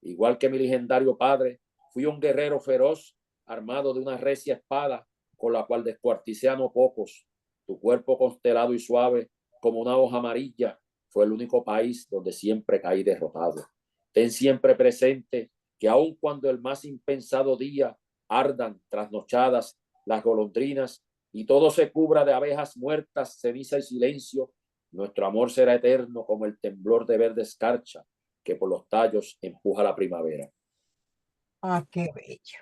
Igual que mi legendario padre, fui un guerrero feroz, armado de una recia espada, con la cual descuarticé a no pocos. Tu cuerpo constelado y suave, como una hoja amarilla, fue el único país donde siempre caí derrotado. Ten siempre presente que aun cuando el más impensado día ardan trasnochadas las golondrinas y todo se cubra de abejas muertas, ceniza y silencio, nuestro amor será eterno como el temblor de verde escarcha que por los tallos empuja la primavera. Ah, qué bello.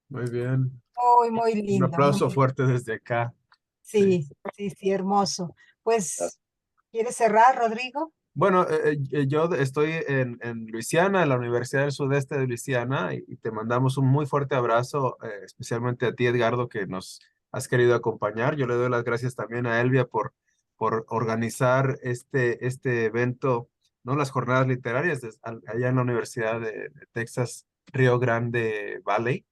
Muy bien. Muy Un lindo. aplauso fuerte desde acá. Sí. Sí, hermoso. Gracias. Pues, ¿quieres cerrar, Rodrigo? Bueno, yo estoy en Luisiana, en la Universidad del Sudeste de Luisiana, y te mandamos un muy fuerte abrazo, especialmente a ti, Edgardo, que nos has querido acompañar. Yo le doy las gracias también a Elvia por organizar este evento, ¿no? Las jornadas literarias allá en la Universidad de Texas, Río Grande Valley.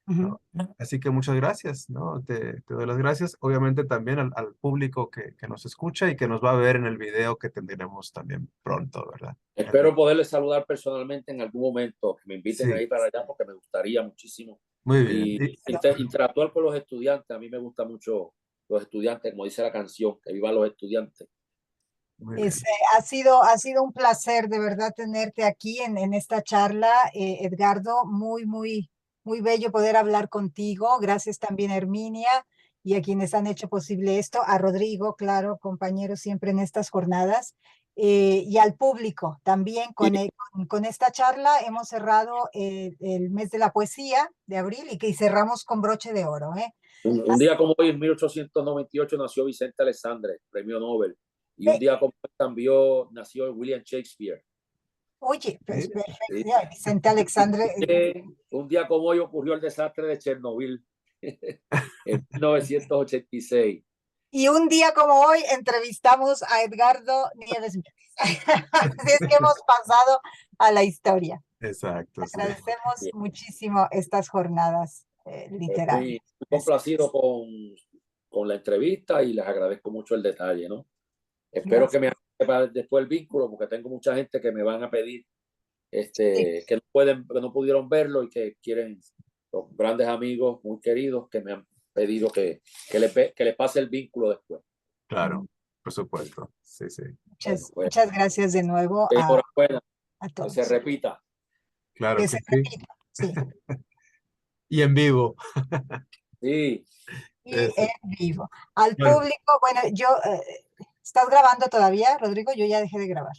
Ujú. ¿No? Así que muchas gracias, ¿no? Te doy las gracias, obviamente también al público que nos escucha y que nos va a ver en el video que tendremos también pronto, ¿verdad? Espero poderles saludar personalmente en algún momento, que me inviten Sí, ahí para allá porque me gustaría muchísimo. muy bien. Y interactuar con los estudiantes, a mí me gusta mucho los estudiantes, como dice la canción, que vivan los estudiantes. Muy bien. Ha sido un placer de verdad tenerte aquí en esta charla, Edgardo. Muy bello poder hablar contigo. Gracias también a Herminia y a quienes han hecho posible esto, a Rodrigo, claro, compañero siempre en estas jornadas, y al público también. Con esta charla hemos cerrado el mes de la poesía de abril y cerramos con broche de oro, ¿eh? Un día como hoy, en 1898, nació Vicente Alexandre, premio Nobel. Y un Ve- día como hoy nació William Shakespeare. Oye, pues Sí, perfecto. ¿Sí? Ya, Vicente Alexandre. Un día como hoy ocurrió el desastre de Chernobyl en 1986. Y un día como hoy entrevistamos a Edgardo Nieves Mier. Así es que hemos pasado a la historia. exacto, sí. Agradecemos Bien. muchísimo estas jornadas literarias. Muy complacido con la entrevista y les agradezco mucho el detalle, ¿no? Espero que me hagan después el vínculo, porque tengo mucha gente que me van a pedir Sí, que no pudieron verlo y que quieren, los grandes amigos muy queridos que me han pedido que les pase el vínculo después. Claro, por supuesto. Sí, sí. Bueno, pues, muchas gracias de nuevo enhorabuena, a que se todos. repita. Claro Que que se sí. repita, sí. Y en vivo. Sí. Y Eso. en vivo. Al Bueno, público, bueno, ¿estás grabando todavía, Rodrigo? Yo ya dejé de grabar.